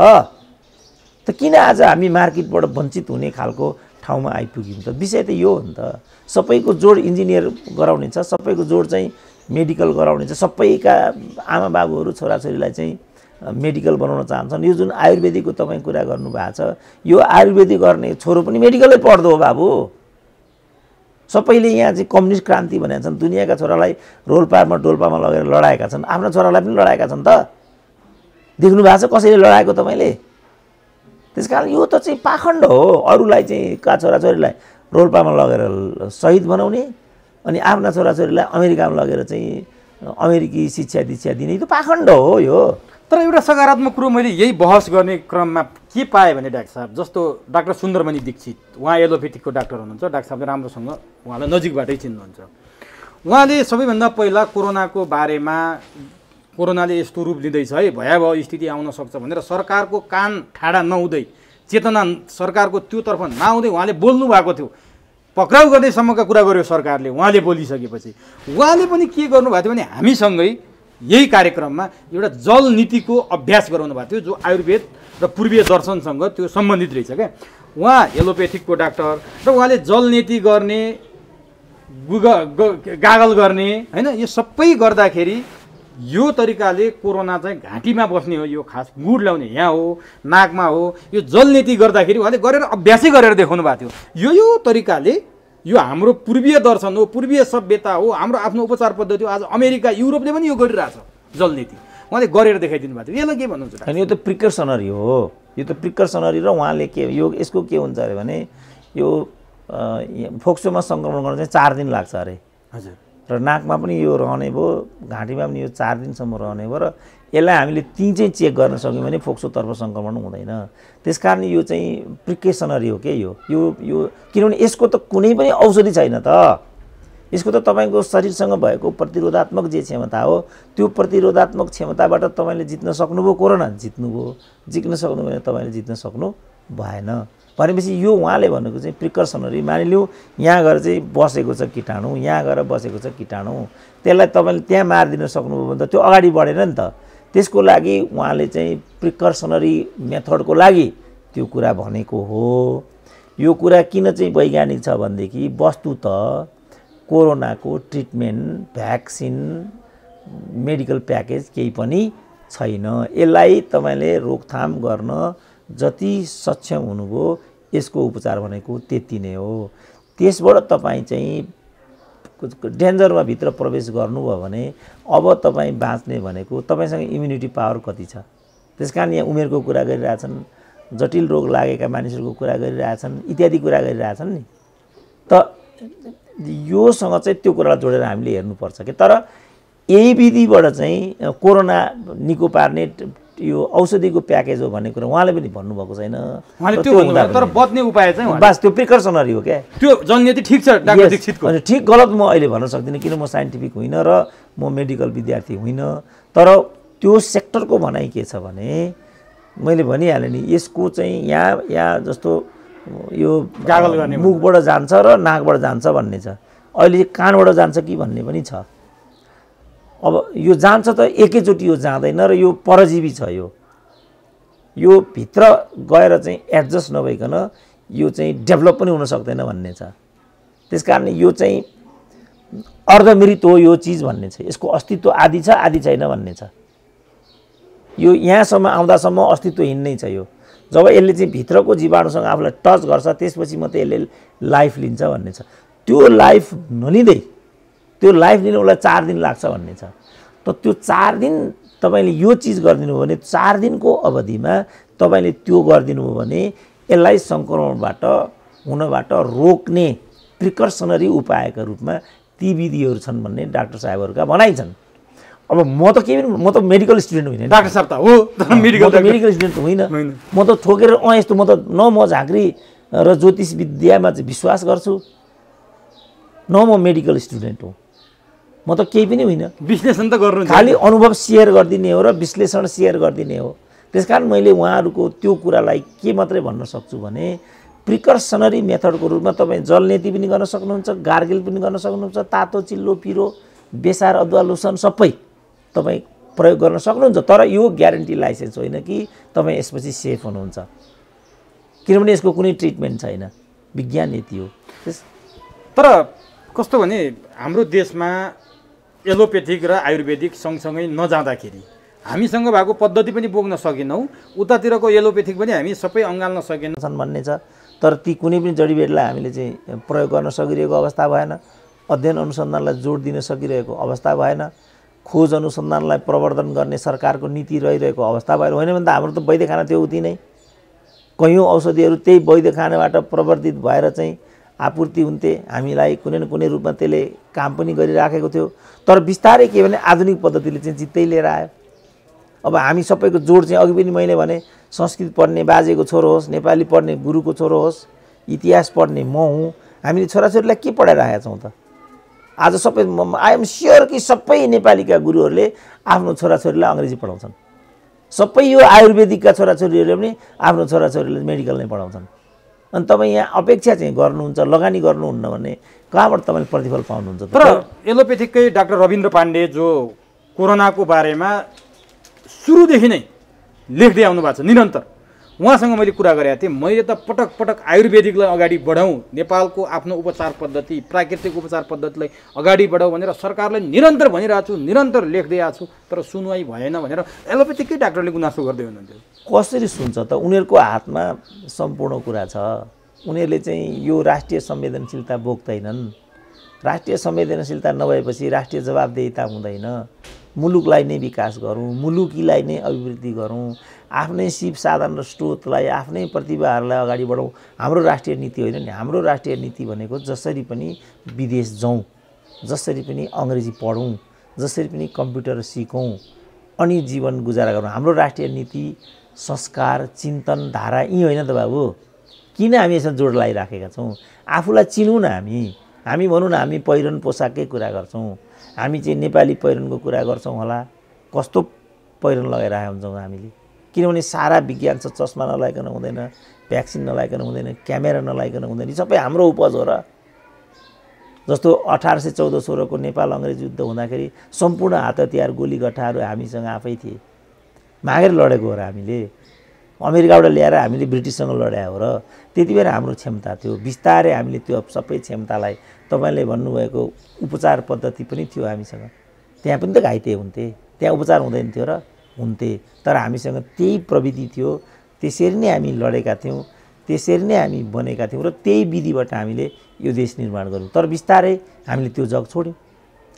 त किन आज हामी मार्केटबाट वञ्चित हुने खालको ठाउँमा आइपुग्यौँ त? विषय त यो हो नि त। सबैको जोड इन्जिनियर गराउने छ, सबैको जोड चाहिँ मेडिकल गराउने छ, सबैका आमा बाबुहरू छोराछोरीलाई चाहिँ मेडिकल बनाउन चाहन्छन्। यो जुन आयुर्वेदिकको तपाईँ कुरा गर्नुभएको छ, यो आयुर्वेदिक गर्ने छोरो पनि मेडिकलै पढ्दो हो बाबु। सबैले यहाँ चाहिँ कम्युनिस्ट क्रान्ति भनेका छन्, दुनियाँका छोरालाई रोल्पामा डोल्पामा लगेर लडाएका छन्, आफ्नो छोरालाई पनि लडाएका छन् त। देख्नु भएको छ कसैले लडाएको तपाईँले? त्यसकारण यो त चाहिँ पाखण्ड हो। अरूलाई चाहिँ छोराछोरीलाई रोल्पामा लगेर शहीद बनाउने अनि आफ्ना छोराछोरीलाई अमेरिकामा लगेर चाहिँ अमेरिकी शिक्षा दीक्षा दिने, यो त पाखण्ड हो यो। तर एउटा सकारात्मक कुरो मैले यही बहस गर्ने क्रममा के पाएँ भने डाक्टर साहब, जस्तो डाक्टर सुन्दरमणि दीक्षित, उहाँ एलोपेथिकको डाक्टर हुनुहुन्छ, डाक्टर साहबले राम्रोसँग उहाँलाई नजिकबाटै चिन्नुहुन्छ। उहाँले सबैभन्दा पहिला कोरोनाको बारेमा, कोरोनाले यस्तो रूप लिँदैछ है, भयावह स्थिति आउन सक्छ भनेर सरकारको कान ठाडा नहुँदै, चेतना सरकारको त्योतर्फ नआउँदै उहाँले बोल्नु भएको थियो। पक्राउ गर्नेसम्मका कुरा गर्यो सरकारले, उहाँले बोलिसकेपछि उहाँले पनि के गर्नुभएको थियो भने हामीसँगै यही कार्यक्रममा एउटा जल नीतिको अभ्यास गराउनु भएको थियो, जो आयुर्वेद र पूर्वीय दर्शनसँग त्यो सम्बन्धित रहेछ क्या। उहाँ एलोपेथिकको डाक्टर र उहाँले जल नीति गर्ने, गागल गर्ने होइन, यो सबै गर्दाखेरि यो तरिकाले कोरोना चाहिँ घाँटीमा बस्ने हो, यो खास गुड ल्याउने यहाँ हो, नाकमा हो, यो जलनीति गर्दाखेरि उहाँले गरेर अभ्यासै गरेर देखाउनु भएको थियो। यो तरिकाले यो हाम्रो पूर्वीय दर्शन हो, पूर्वीय सभ्यता हो, हाम्रो आफ्नो उपचार पद्धति हो। आज अमेरिका, युरोपले पनि यो गरिरहेछ जलनीति, उहाँले गरेर देखाइदिनु भएको थियो। यसलाई के भन्नुहुन्छ? अनि यो त प्रिकर्सनरी हो, यो त प्रिकर्सनरी। र उहाँले के यो यसको के हुन्छ अरे भने यो फोक्सोमा सङ्क्रमण गर्न चाहिँ 4 दिन लाग्छ अरे। हजुर। र नाकमा पनि यो रहने भयो, घाँटीमा पनि यो 4 दिनसम्म रहने भयो। र यसलाई हामीले ती चाहिँ चेक गर्न सक्यौँ भने फोक्सोतर्फ सङ्क्रमण हुँदैन। त्यस कारण यो चाहिँ प्रिकसनरी हो के यो किनभने यसको त कुनै पनि औषधि छैन त। यसको त तपाईँको शरीरसँग भएको प्रतिरोधात्मक जे क्षमता हो, त्यो प्रतिरोधात्मक क्षमताबाट तपाईँले जित्न सक्नुभयो, कोरोना जित्नुभयो। जित्न सक्नु भने तपाईँले जित्न सक्नु भएन भनेपछि यो उहाँले भनेको चाहिँ प्रिकर्सनरी। मानिलिउँ यहाँ गएर चाहिँ बसेको छ कीटाणु, यहाँ गएर बसेको छ कीटाणु, त्यसलाई तपाईँले त्यहाँ मारिदिन सक्नुभयो भने त त्यो अगाडि बढेन नि त। त्यसको लागि उहाँले चाहिँ प्रिकर्सनरी मेथडको लागि त्यो कुरा भनेको हो। यो कुरा किन चाहिँ वैज्ञानिक छ भनेदेखि वस्तुत कोरोनाको ट्रिटमेन्ट, भ्याक्सिन, मेडिकल प्याकेज केही पनि छैन। यसलाई तपाईँले रोकथाम गर्न जति सक्षम हुनुभयो यसको उपचार भनेको त्यति नै हो। त्यसबाट तपाईँ चाहिँ डेन्जरमा भित्र प्रवेश गर्नुभयो भने अब तपाईँ बाँच्ने भनेको तपाईँसँग इम्युनिटी पावर कति छ। त्यसकारण यहाँ उमेरको कुरा गरिरहेछन्, जटिल रोग लागेका मानिसहरूको कुरा गरिरहेछन्, इत्यादि कुरा गरिरहेछन् नि। त योसँग चाहिँ त्यो कुरालाई जोडेर हामीले हेर्नुपर्छ कि तर यही विधिबाट चाहिँ कोरोना निको पार्ने यो औषधिको प्याकेज हो भन्ने कुरा उहाँले पनि भन्नुभएको छैन। उहाँले त्यो भन्नुभयो तर बच्ने उपाय चाहिँ बस त्यो प्रिकर्सनरी हो क्या। त्यो जननीति ठिक छ डाक्टर दीक्षितको। अनि ठिक गलत म अहिले भन्न सक्दिनँ किन म साइन्टिफिक होइन र म मेडिकल विद्यार्थी होइन। तर त्यो सेक्टरको भनाइ के छ भने मैले भनिहालेँ नि, यसको चाहिँ यहाँ जस्तो यो गागल गर्ने मुखबाट जान्छ र नाकबाट जान्छ भन्ने छ, अहिले कानबाट जान्छ कि भन्ने पनि छ। अब यो जान्छ त एकैचोटि यो जाँदैन र यो परजीवी छ। यो भित्र गएर चाहिँ एडजस्ट नभइकन यो चाहिँ डेभलप पनि हुन सक्दैन भन्ने छ। त्यसकारण यो चाहिँ अर्धमृत हो यो चिज भन्ने छ। यसको अस्तित्व आदि छ आदि छैन भन्ने छ। यो यहाँसम्म आउँदासम्म अस्तित्वहीन नै छ। यो जब यसले चाहिँ भित्रको जीवाणुसँग आफूलाई टच गर्छ त्यसपछि मात्रै यसले लाइफ लिन्छ भन्ने छ। त्यो लाइफ नलिँदै त्यो लाइफ लिनु उसलाई 4 दिन लाग्छ भन्ने छ। त त्यो 4 दिन तपाईँले यो चिज गरिदिनु हो भने 4 दिनको अवधिमा तपाईँले त्यो गरिदिनु हो भने यसलाई सङ्क्रमणबाट हुनबाट रोक्ने प्रिकर्सनरी उपायका रूपमा ती विधिहरू छन् भन्ने डाक्टर साहेबहरूका भनाइ छन्। अब म त के पनि म त मेडिकल स्टुडेन्ट होइन, डाक्टर साहब त हो मेडिकल स्टुडेन्ट होइन। म त ठोकेर यस्तो म त न म झाँक्री र ज्योतिष विद्यामा चाहिँ विश्वास गर्छु न म मेडिकल स्टुडेन्ट हो। म त केही पनि होइन, विश्लेषण त गर्नु खालि अनुभव सेयर गरिदिने हो र विश्लेषण सेयर गरिदिने हो। त्यसकारण मैले उहाँहरूको त्यो कुरालाई के मात्रै भन्न सक्छु भने प्रिकर्सनरी मेथडको रूपमा तपाईँ जलनीति पनि गर्न सक्नुहुन्छ, गार्गिल पनि गर्न सक्नुहुन्छ, तातो चिल्लो पिरो बेसार अदुवा लोसन सबै तपाईँ प्रयोग गर्न सक्नुहुन्छ। तर यो ग्यारेन्टी लाइसेन्स होइन कि तपाईँ यसपछि सेफ हुनुहुन्छ किनभने यसको कुनै ट्रिटमेन्ट छैन, विज्ञान नीति हो। तर कस्तो भने हाम्रो देशमा एलोपेथिक र आयुर्वेदिक सँगसँगै नजाँदाखेरि हामीसँग भएको पद्धति पनि बोक्न सकेनौँ, उतातिरको एलोपेथिक पनि हामी सबै अँगाल्न सकेनौँ भन्ने छ। तर ती कुनै पनि जडीबुटीलाई हामीले चाहिँ प्रयोग गर्न सकिरहेको अवस्था भएन, अध्ययन अनुसन्धानलाई जोड दिन सकिरहेको अवस्था भएन, खोज अनुसन्धानलाई प्रवर्धन गर्ने सरकारको नीति रहिरहेको अवस्था भएन। होइन भने त हाम्रो त वैद्यखाना थियो उति नै, कयौँ औषधिहरू त्यही वैद्यखानाबाट प्रवर्धित भएर चाहिँ आपूर्ति हुन्थे, हामीलाई कुनै न कुनै रूपमा त्यसले काम पनि गरिराखेको थियो। तर बिस्तारै के भने आधुनिक पद्धतिले चाहिँ जित्दै लिएर आयो। अब हामी सबैको जोड चाहिँ अघि पनि मैले भने संस्कृत पढ्ने बाजेको छोरो होस्, नेपाली पढ्ने गुरुको छोरो होस्, इतिहास पढ्ने म हुँ, हामीले छोराछोरीलाई के पढाइरहेका छौँ त? आज सबै आई एम स्योर कि सबै नेपालीका गुरुहरूले आफ्नो छोराछोरीलाई अङ्ग्रेजी पढाउँछन्, सबै यो आयुर्वेदिकका छोराछोरीहरूले पनि आफ्नो छोराछोरीलाई मेडिकल नै पढाउँछन्। अनि तपाईँ यहाँ अपेक्षा चाहिँ गर्नुहुन्छ लगानी गर्नुहुन्न भने कहाँबाट तपाईँले प्रतिफल पाउनुहुन्छ तर एलोपेथिककै डाक्टर रविन्द्र पाण्डे जो कोरोनाको बारेमा सुरुदेखि नै लेख्दै आउनु भएको छ निरन्तर, उहाँसँग मैले कुरा गरेको थिएँ। मैले त पटक पटक आयुर्वेदिकलाई अगाडि बढाउँ, नेपालको आफ्नो उपचार पद्धति प्राकृतिक उपचार पद्धतिलाई अगाडि बढाउँ भनेर सरकारलाई निरन्तर भनिरहेको छु, निरन्तर लेख्दै आएको छु, तर सुनवाई भएन भनेर एलोपेथिककै डाक्टरले गुनासो गर्दै हुनुहुन्थ्यो। कसरी सुन्छ त? उनीहरूको हातमा सम्पूर्ण कुरा छ। उनीहरूले चाहिँ यो राष्ट्रिय संवेदनशीलता बोक्दैनन्। राष्ट्रिय संवेदनशीलता नभएपछि राष्ट्रिय जवाबदेहिता हुँदैन। मुलुकलाई नै विकास गरौँ, मुलुकीलाई नै अभिवृद्धि गरौँ, आफ्नै सिप साधन र स्रोतलाई आफ्नै प्रतिभाहरूलाई अगाडि बढाउँ। हाम्रो राष्ट्रिय नीति होइन नि। हाम्रो राष्ट्रिय नीति भनेको जसरी पनि विदेश जाउँ, जसरी पनि अङ्ग्रेजी पढौँ, जसरी पनि कम्प्युटर सिकौँ अनि जीवन गुजारा गरौँ। हाम्रो राष्ट्रिय नीति संस्कार, चिन्तन, धारा यी होइन त बाबु। किन हामी यसमा जोड लगाइराखेका छौँ? आफूलाई चिनौँ न। हामी भनौँ न, हामी पहिरन पोसाककै कुरा गर्छौँ, हामी चाहिँ नेपाली पहिरनको कुरा गर्छौँ होला। कस्तो पहिरन लगाइरहेका हुन्छौँ हामीले? किनभने सारा विज्ञान छ, चस्मा नलाइकन हुँदैन, भ्याक्सिन नलाइकन हुँदैन, क्यामेरा नलाइकन हुँदैन। यी सबै हाम्रो उपज हो र। जस्तो 1814-16को नेपाल अङ्ग्रेज युद्ध हुँदाखेरि सम्पूर्ण हात हतियार गोली गट्ठाहरू हामीसँग आफै थिए। मागेर लडेको हो र हामीले। अमेरिकाबाट ल्याएर हामीले ब्रिटिससँग लड्या हो र। त्यति बेला हाम्रो क्षमता थियो। बिस्तारै हामीले त्यो सबै क्षमतालाई, तपाईँले भन्नुभएको उपचार पद्धति पनि थियो हामीसँग। त्यहाँ पनि त घाइते हुन्थे, त्यहाँ उपचार हुँदैन थियो र? हुन्थे। तर हामीसँग त्यही प्रविधि थियो, त्यसरी नै हामी लडेका थियौँ, त्यसरी नै हामी बनेका थियौँ र त्यही विधिबाट हामीले यो देश निर्माण गऱ्यौँ। तर बिस्तारै हामीले त्यो जग छोड्यौँ।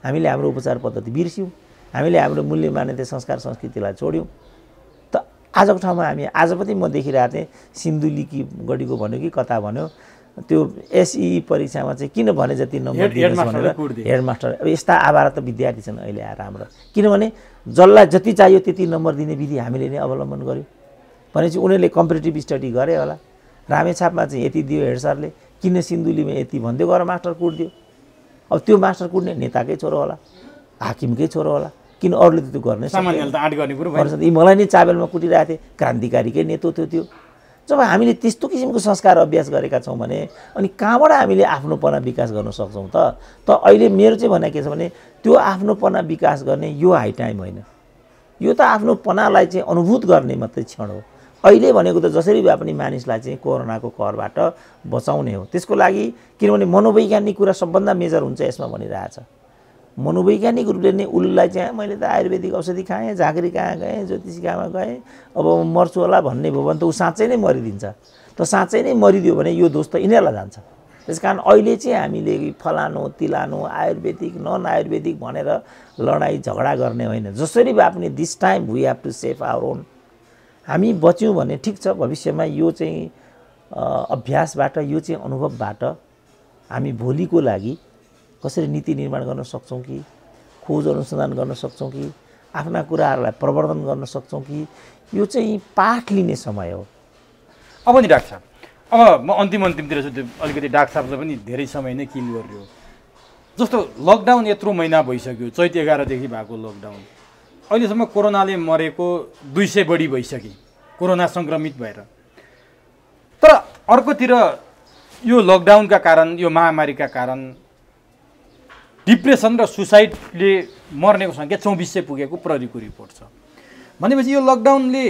हामीले हाम्रो उपचार पद्धति बिर्स्यौँ। हामीले हाम्रो मूल्य मान्यता संस्कार संस्कृतिलाई छोड्यौँ। त आजको ठाउँमा हामी आज पनि म देखिरहेको थिएँ, सिन्धुलीकी गढीको भन्यो कि कता भन्यो, त्यो एसई परीक्षामा चाहिँ किन भने जति नम्बर दिनुहोस् भनेर हेडमास्टर। अब यस्ता आवारा त विद्यार्थी छन् अहिले आएर हाम्रो। किनभने जसलाई जति चाहियो त्यति नम्बर दिने विधि हामीले नै अवलम्बन गऱ्यौँ भनेपछि उनीहरूले कम्पिटेटिभ स्टडी गरे होला। रामेछापमा चाहिँ यति दियो हेड सरले, किन सिन्धुलीमा यति भन्दै गएर मास्टर कुट्दियो। अब त्यो मास्टर कुट्ने नेताकै छोरो होला, हाकिमकै छोरो होला, किन अरूले त त्यो गर्ने सक्दैन। यी मलाई नै चाबेलमा कुटिरहेको थिए, क्रान्तिकारीकै नेतृत्व थियो। जब हामीले त्यस्तो किसिमको संस्कार अभ्यास गरेका छौँ भने अनि कहाँबाट हामीले आफ्नोपना विकास गर्न सक्छौँ त? अहिले मेरो चाहिँ भनाइ के छ भने त्यो आफ्नोपना विकास गर्ने यो हाई टाइम होइन। यो त आफ्नोपनालाई चाहिँ अनुभूत गर्ने मात्रै क्षण हो। अहिले भनेको त जसरी भए पनि मानिसलाई चाहिँ कोरोनाको कहरबाट बचाउने हो। त्यसको लागि किनभने मनोवैज्ञानिक कुरा सबभन्दा मेजर हुन्छ यसमा भनिरहेछ। मनोवैज्ञानिक रूपले नै उसलाई चाहिँ मैले त आयुर्वेदिक औषधि खाएँ, झाँक्री कहाँ गएँ, ज्योतिषी कहाँमा गएँ, अब मर्छु होला भन्ने भयो भने त ऊ साँच्चै नै मरिदिन्छ। त साँच्चै नै मरिदियो भने यो दोष त यिनीहरूलाई जान्छ। त्यस कारण अहिले चाहिँ हामीले फलानु तिलानु आयुर्वेदिक नन आयुर्वेदिक भनेर लडाइँ झगडा गर्ने होइन। जसरी भए पनि this time we have to save our own. हामी बच्यौँ भने ठिक छ, भविष्यमा यो चाहिँ अभ्यासबाट, यो चाहिँ अनुभवबाट हामी भोलिको लागि कसरी नीति निर्माण गर्न सक्छौँ कि, खोज अनुसन्धान गर्न सक्छौँ कि, आफ्ना कुराहरूलाई प्रवर्धन गर्न सक्छौँ कि, यो चाहिँ पाठ लिने समय हो। अब नि डाक्टर साहब, अब म अन्तिमतिर छु। अलिकति डाक्टर साहबले पनि धेरै समय नै किल गरियो। जस्तो लकडाउन यत्रो महिना भइसक्यो, चैत 11 देखि भएको लकडाउन, अहिलेसम्म कोरोनाले मरेको 200 बढी भइसक्यो कोरोना सङ्क्रमित भएर। तर अर्कोतिर यो लकडाउनका कारण, यो महामारीका कारण डिप्रेसन र सुसाइडले मर्नेको सङ्ख्या 2400 पुगेको प्रहरीको रिपोर्ट छ। भनेपछि यो लकडाउनले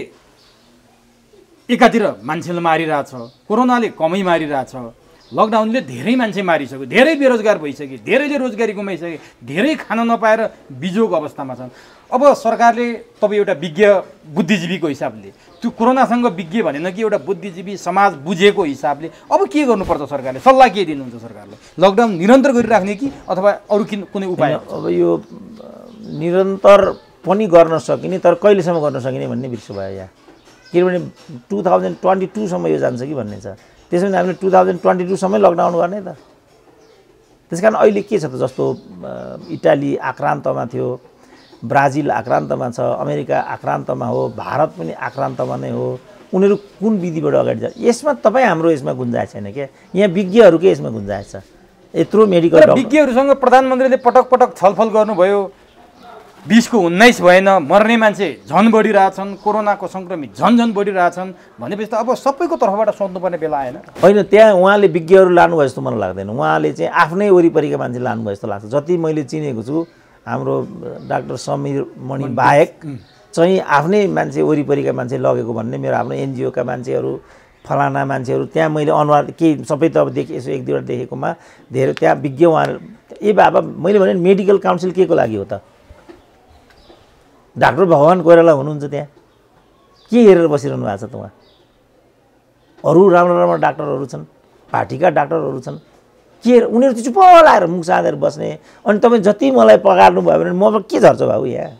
एकातिर मान्छेलाई मारिरहेछ, कोरोनाले कमै मारिरहेछ, लकडाउनले धेरै मान्छे मारिसक्यो, धेरै बेरोजगार भइसक्यो, धेरैले रोजगारी गुमाइसके, धेरै खान नपाएर बिजोग अवस्थामा छन्। अब सरकारले, तपाईँ एउटा विज्ञ बुद्धिजीवीको हिसाबले, त्यो कोरोनासँग विज्ञ भनेन कि एउटा बुद्धिजीवी समाज बुझेको हिसाबले अब के गर्नुपर्छ? सरकारले सल्लाह के दिनुहुन्छ सरकारले? लकडाउन निरन्तर गरिराख्ने कि अथवा अरू कुनै उपाय? अब यो निरन्तर पनि गर्न सकिने, तर कहिलेसम्म गर्न सकिने भन्ने बिर्सो भयो यहाँ। किनभने 2022सम्म यो जान्छ कि भन्ने छ। त्यसो भने हामीले 2022सम्म लकडाउन गर्ने त। त्यस कारण अहिले के छ त, जस्तो इटाली आक्रान्तमा थियो, ब्राजिल आक्रान्तमा छ, अमेरिका आक्रान्तमा हो, भारत पनि आक्रान्तमा नै हो। उनीहरू कुन विधिबाट अगाडि जान्छ यसमा तपाईँ हाम्रो यसमा गुन्जाइस छैन क्या। यहाँ विज्ञहरूकै यसमा गुन्जाइस छ। यत्रो मेडिकल विज्ञहरूसँग प्रधानमन्त्रीले पटक पटक छलफल गर्नुभयो, 20को 19 भएन, मर्ने मान्छे झन् बढिरहेछन्, कोरोनाको सङ्क्रमित झन् बढिरहेछन् भनेपछि त अब सबैको तर्फबाट सोध्नुपर्ने बेला आएन? होइन, त्यहाँ उहाँले विज्ञहरू लानुभयो जस्तो मलाई लाग्दैन। उहाँले चाहिँ आफ्नै वरिपरिका मान्छे लानुभयो जस्तो लाग्छ। जति मैले चिनेको छु हाम्रो डाक्टर समीर मणि बाहेक चाहिँ आफ्नै मान्छे वरिपरिका मान्छे लगेको भन्ने मेरो आफ्नो एनजिओका मान्छेहरू फलाना मान्छेहरू त्यहाँ मैले अनुहार केही सबै त अब यसो एक दुईवटा देखेकोमा धेरै त्यहाँ विज्ञ उहाँहरू ए बाबा मैले भने मेडिकल काउन्सिल के को लागि हो त? डाक्टर भगवान कोइराला हुनुहुन्छ त्यहाँ, के हेरेर बसिरहनु भएको छ त? उहाँ अरू राम्रो राम्रो डाक्टरहरू छन्, पार्टीका डाक्टरहरू छन्, के उनीहरू चाहिँ चुप लाएर मुख साँधेर बस्ने। अनि तपाईँ जति मलाई पगार्नु भयो भने म के झर्छ बाबु यहाँ?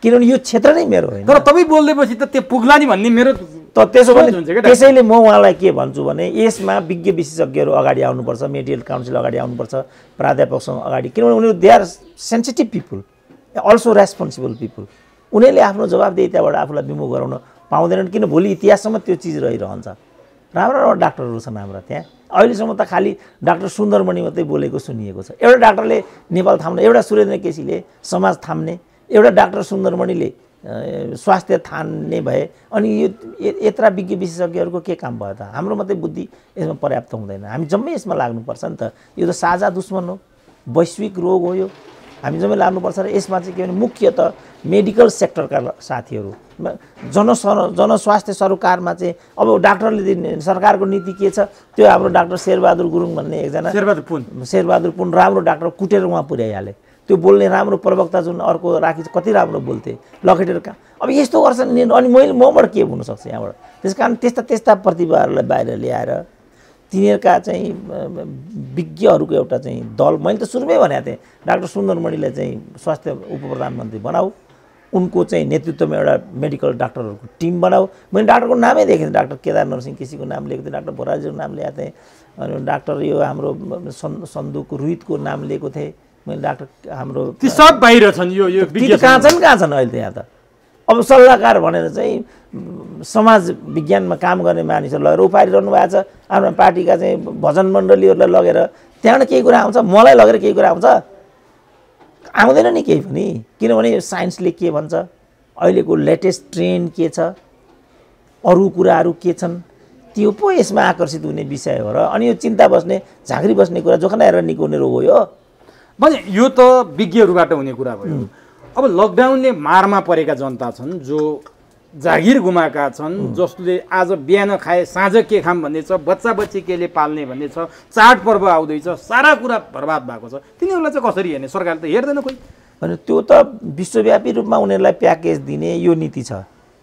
किनभने यो क्षेत्र नै मेरो होइन। तर तपाईँ बोल्दैपछि त त्यो पुग्ला नि भन्ने मेरो त त्यसो भने त्यसैले म उहाँलाई के भन्छु भने यसमा विज्ञ विशेषज्ञहरू अगाडि आउनुपर्छ, मेडिकल काउन्सिल अगाडि आउनुपर्छ, प्राध्यापकसँग अगाडि, किनभने उनीहरू they are sensitive people, also responsible people. उनीहरूले आफ्नो जवाबदेहिताबाट आफूलाई विमुख गराउन पाउँदैनन्, किन भोलि इतिहाससम्म त्यो चिज रहिरहन्छ। राम्रो राम्रो डाक्टरहरू छन् हाम्रा त्यहाँ। अहिलेसम्म त खालि डाक्टर सुन्दरमणि मात्रै बोलेको सुनिएको छ। एउटा डाक्टरले नेपाल थाम्ने, एउटा सुरेन्द्र केसीले समाज थाम्ने, एउटा डाक्टर सुन्दरमणिले स्वास्थ्य थान्ने भए अनि यो यत्रा विज्ञ विशेषज्ञहरूको के काम भयो त? हाम्रो मात्रै बुद्धि यसमा पर्याप्त हुँदैन। हामी जम्मै यसमा लाग्नुपर्छ नि त। यो त साझा दुश्मन हो, वैश्विक रोग हो यो। हामी जम्मै लाग्नुपर्छ र यसमा चाहिँ के भने मुख्यतः मेडिकल सेक्टरका साथीहरू, जनस्वास्थ्य सरोकारमा चाहिँ अब डाक्टरले सरकारको नीति के छ त्यो हाम्रो डाक्टर शेरबहादुर गुरुङ भन्ने एकजना शेरबहादुर पुन राम्रो डाक्टर कुटेर उहाँ पुर्याइहाले। त्यो बोल्ने राम्रो प्रवक्ता जुन अर्को राखी कति राम्रो बोल्थे, लखेटेर काम। अब यस्तो गर्छन् अनि मैले मबाट के हुनसक्छ यहाँबाट? त्यस कारण त्यस्ता प्रतिभाहरूलाई बाहिर ल्याएर तिनीहरूका चाहिँ विज्ञहरूको एउटा चाहिँ दल, मैले त सुरुमै भनेको थिएँ डाक्टर सुन्दरमणिलाई चाहिँ स्वास्थ्य उपप्रधानमन्त्री बनाऊ, उनको चाहिँ नेतृत्वमा एउटा मेडिकल डाक्टरहरूको टिम बनाऊ। मैले डाक्टरको नामै देखेको थिएँ, डाक्टर केदार नरसिंह केसीको नाम लिएको थिएँ, डाक्टर भोराजीको नाम ल्याएको थिएँ, अनि डाक्टर यो हाम्रो सन्दुक रुहितको नाम लिएको थिएँ मैले। डाक्टर हाम्रो ती सब बाहिर छन्, यो कहाँ छन् अहिले त? यहाँ त अब सल्लाहकार भनेर चाहिँ समाज विज्ञानमा काम गर्ने मानिसहरू लगेर उपारिरहनु भएको छ। आफ्नो पार्टीका चाहिँ भजन मण्डलीहरूलाई लगेर त्यहाँबाट केही कुरा आउँछ, मलाई लगेर केही कुरा आउँछ? आउँदैन नि केही पनि। किनभने साइन्सले के भन्छ, अहिलेको लेटेस्ट ट्रेन्ड के छ, अरू कुराहरू के छन्, त्यो पो यसमा आकर्षित हुने विषय हो। र अनि यो चिन्ता बस्ने झाँक्री बस्ने कुरा जोखना हेरेर निकाउने रोग हो यो। भने यो त विज्ञहरूबाट हुने कुरा भयो। अब लकडाउनले मारमा परेका जनता छन्, जो जागिर गुमाएका छन्, जसले आज बिहान खाए साँझ के खाम भन्ने छ, बच्चा बच्ची केले पाल्ने भन्ने छ, चाडपर्व आउँदैछ, सारा कुरा बर्बाद भएको छ। तिनीहरूलाई चाहिँ कसरी हेर्ने? सरकारले त हेर्दैन कोही। भने त्यो त विश्वव्यापी रूपमा उनीहरूलाई प्याकेज दिने यो नीति छ।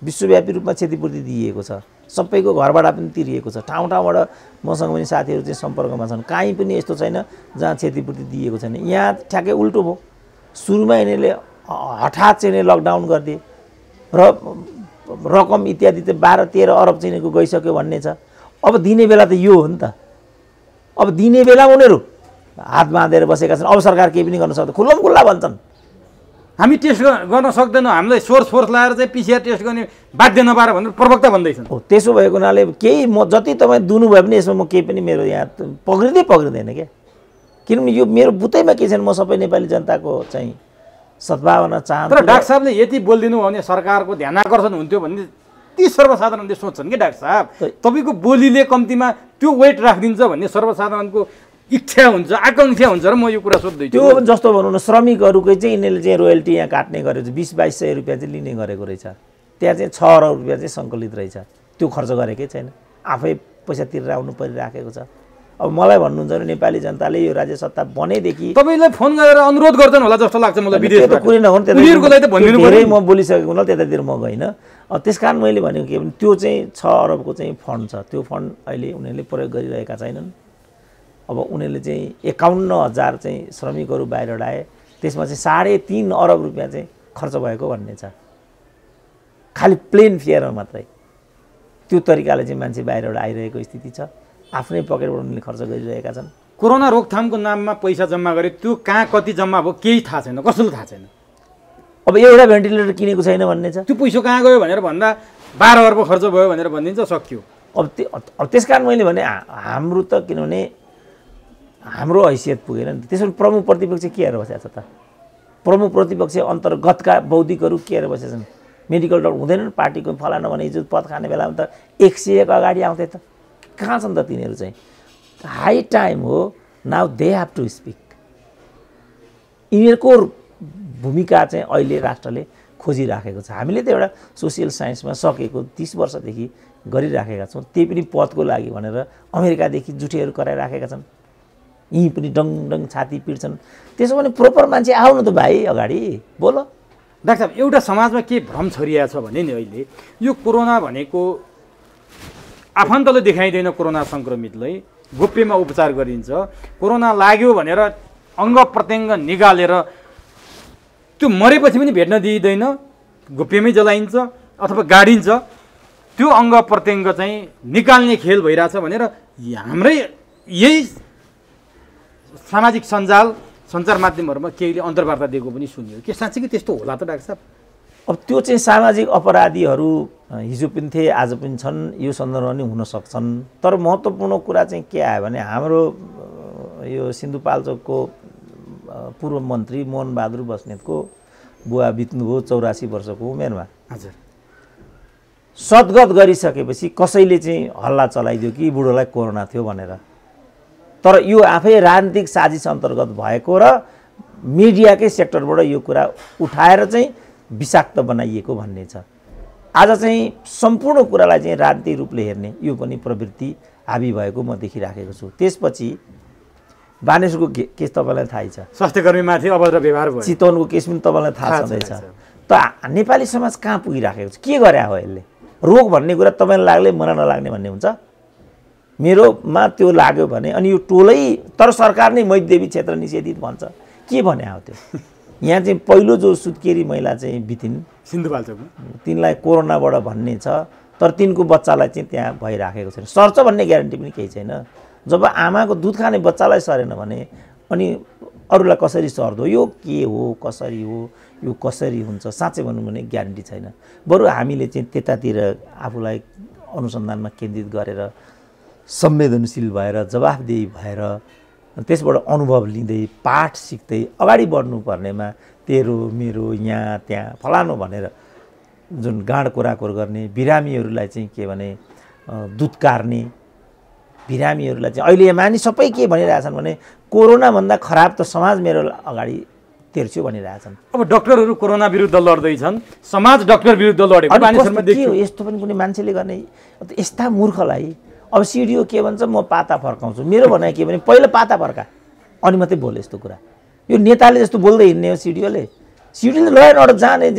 विश्वव्यापी रूपमा क्षतिपूर्ति दिइएको छ, सबैको घरबाट पनि तिरिएको छ। ठाउँ ठाउँबाट मसँग पनि साथीहरू चाहिँ सम्पर्कमा छन्, कहीँ पनि यस्तो छैन जहाँ क्षतिपूर्ति दिएको छैन। यहाँ ठ्याक्कै उल्टो भयो। सुरुमा यिनीहरूले हठात चाहिँ लकडाउन गरिदिए र रकम इत्यादि त 12-13 अरब चाहिँ गइसक्यो भन्ने छ। अब दिने बेला त यो हो नि त। अब दिने बेला उनीहरू हात बाँधेर बसेका छन्। अब सरकार केही पनि गर्न सक्दैन, खुल्लम खुल्ला भन्छन् हामी टेस्ट गर्न सक्दैनौँ, हामीलाई सोर्स लाएर चाहिँ पिसिआर टेस्ट गर्ने बाध्य नपाएर भनेर प्रवक्ता भन्दैछन्। हो, त्यसो भएको हुनाले केही म जति तपाईँ दुनु भयो भने यसमा म केही पनि मेरो यहाँ पक्रिँदैन क्या। किनभने यो मेरो बुतैमा के छैन, म सबै नेपाली जनताको चाहिँ सद्भावना चाहन्छु। तर डाक्टर साहबले यति बोलिदिनु भने सरकारको ध्यान आकर्षण हुन्थ्यो भन्ने ती सर्वसाधारणले सोच्छन् कि डाक्टर साहब तपाईँको बोलीले कम्तीमा त्यो वेट राखिदिन्छ भन्ने सर्वसाधारणको इच्छा हुन्छ, आकाङ्क्षा हुन्छ र म यो कुरा सोध्दैछु। त्यो जस्तो भनौँ न, श्रमिकहरूकै चाहिँ यिनीहरूले चाहिँ रोयल्टी यहाँ काट्ने गरेको 20-2200 रुपियाँ चाहिँ लिने गरेको रहेछ। त्यहाँ चाहिँ 6 अरब रुपियाँ चाहिँ सङ्कलित रहेछ। त्यो खर्च गरेकै छैन, आफै पैसा तिरेर आउनु परिराखेको छ। अब मलाई भन्नुहुन्छ भने नेपाली जनताले यो राज्य सत्ता बनेदेखि तपाईँलाई फोन गरेर अनुरोध गर्छन् होला जस्तो लाग्छ मलाई। विदेशमा कुरै नहुन्, धेरै म बोलिसकेको हुनाले त्यतातिर म गइनँ। त्यस कारण मैले भनेको के भने त्यो चाहिँ 6 अरबको चाहिँ फन्ड छ। त्यो फन्ड अहिले उनीहरूले प्रयोग गरिरहेका छैनन्। अब उनीहरूले चाहिँ 51,000 चाहिँ श्रमिकहरू बाहिर ल्याए, त्यसमा चाहिँ 3.5 अरब रुपियाँ चाहिँ खर्च भएको भन्ने छ, खालि प्लेन फेयरमा मात्रै। त्यो तरिकाले चाहिँ मान्छे बाहिरबाट आइरहेको स्थिति छ, आफ्नै पकेटबाट उनीहरूले खर्च गरिरहेका छन्। कोरोना रोकथामको नाममा पैसा जम्मा गरे, त्यो कहाँ कति जम्मा भयो केही थाहा छैन, कसैलाई थाहा छैन। अब एउटा भेन्टिलेटर किनेको छैन भन्ने छ, त्यो पैसा कहाँ गयो भनेर भन्दा 12 अर्ब खर्च भयो भनेर भनिदिन्छ, सक्यो। अब त्यस कारण मैले भने हाम्रो त किनभने हाम्रो हैसियत पुगेन नि त। त्यसो भने प्रमुख प्रतिपक्ष के हेरेर बसेको छ त? प्रमुख प्रतिपक्ष अन्तर्गतका बौद्धिकहरू के हेरेर बसेछन्। मेडिकल डक्टर हुँदैनन्, पार्टीको फलाना भने हिजो पद खाने बेलामा त 101 अगाडि आउँथे त। कहाँ छन् त तिनीहरू चाहिँ? हाई टाइम हो now they have to speak. यिनीहरूको भूमिका चाहिँ अहिले राष्ट्रले खोजिराखेको छ। हामीले त एउटा सोसियल साइन्समा सकेको 30 वर्षदेखि गरिराखेका छौँ। त्यही पनि पदको लागि भनेर अमेरिकादेखि जुठेहरू कराइराखेका छन्। यहीँ पनि डङ छाती पिट्छन्। त्यसो भने प्रोपर मान्छे आउनु त भाइ अगाडि बोल। डाक्टर साहब, एउटा समाजमा के भ्रम छरिएको छ भने नि अहिले यो कोरोना भनेको आफन्तले देखाइँदैन, कोरोना सङ्क्रमितलाई गोप्यमा उपचार गरिन्छ। कोरोना लाग्यो भनेर अङ्ग प्रत्यङ्ग निकालेर त्यो मरेपछि पनि भेट्न दिइँदैन, गोप्यमै जलाइन्छ अथवा गाडिन्छ। त्यो अङ्ग प्रत्यङ्ग चाहिँ निकाल्ने खेल भइरहेछ भनेर हाम्रै यही सामाजिक सञ्चार माध्यमहरूमा केहीले अन्तर्वार्ता दिएको पनि सुनियो। के साँच्चै त्यस्तो होला त डाक्टर साहब? अब त्यो चाहिँ सामाजिक अपराधीहरू हिजो पनि थिए, आज पनि छन्, यो सन्दर्भमा नि हुन सक्छन्। तर महत्त्वपूर्ण कुरा चाहिँ के आयो भने हाम्रो यो सिन्धुपाल्चोकको पूर्व मन्त्री मोहन बहादुर बस्नेतको बुवा बित्नुभयो 84 वर्षको उमेरमा। हजुर। सद्गत गरिसकेपछि कसैले चाहिँ हल्ला चलाइदियो कि बुढोलाई कोरोना थियो भनेर। तर यो आफै राजनीतिक साजिस अन्तर्गत भएको र मिडियाकै सेक्टरबाट यो कुरा उठाएर चाहिँ विषाक्त बनाइएको भन्ने छ। आज चाहिँ सम्पूर्ण कुरालाई चाहिँ राजनीतिक रूपले हेर्ने यो पनि प्रवृत्ति हाबी भएको म देखिराखेको छु। त्यसपछि बानेश्वरको केस तपाईँलाई थाहै छ, स्वास्थ्यकर्मीमाथि अभद्र व्यवहार भयो। चितवनको केस पनि तपाईँलाई थाहा छँदैछ। त नेपाली समाज कहाँ पुगिराखेको छ? के गरे हो यसले? रोग भन्ने कुरा तपाईँलाई लाग्ने मलाई नलाग्ने भन्ने हुन्छ? मेरोमा त्यो लाग्यो भने अनि यो टोलै, तर सरकार नै मैदेवी क्षेत्र निषेधित भन्छ। के भने हो त्यो? यहाँ चाहिँ पहिलो जो सुत्केरी महिला चाहिँ बितिन् सिन्धुपाल्चोकमा, तिनलाई कोरोनाबाट भन्ने छ, तर तिनको बच्चालाई चाहिँ त्यहाँ भइराखेको छैन। सर्छ भन्ने ग्यारेन्टी पनि केही छैन। जब आमाको दुध खाने बच्चालाई सरेन भने अनि अरूलाई कसरी सर्दो? यो के हो, कसरी हो, यो कसरी हुन्छ? साँच्चै भनौँ भने ग्यारेन्टी छैन। बरु हामीले चाहिँ त्यतातिर आफूलाई अनुसन्धानमा केन्द्रित गरेर संवेदनशील भएर जवाफदेही भएर त्यसबाट अनुभव लिँदै पाठ सिक्दै अगाडि बढ्नुपर्नेमा तेरो मेरो यहाँ त्यहाँ फलानु भनेर जुन गाँड कोराकोर गर्ने, बिरामीहरूलाई चाहिँ के भने दुध कार्ने, बिरामीहरूलाई चाहिँ अहिले मानिस सबै के भनिरहेछन् भने कोरोनाभन्दा खराब त समाज मेरो अगाडि तेर्स्यो भनिरहेछन्। अब डक्टरहरू कोरोना विरुद्ध लड्दैछन्, समाज डक्टर विरुद्ध लडेको मानिसहरुमा देखियो। यस्तो पनि कुनै मान्छेले गर्ने यस्ता मूर्खलाई अब सिडिओ के भन्छ, म पाता फर्काउँछु। मेरो भनाइ के भने पहिला पाता फर्का अनि मात्रै बोल। यस्तो कुरा यो नेताले जस्तो बोल्दै हिँड्ने हो सिडिओले। सिडिओले ल एन्ड अर्डर जाने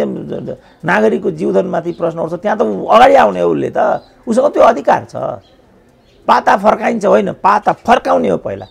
नागरिकको जीवधनमाथि प्रश्न उठ्छ त्यहाँ त अगाडि आउने हो उसले, त उसँग त्यो अधिकार छ। पाता फर्काइन्छ होइन, पाता फर्काउने हो पहिला।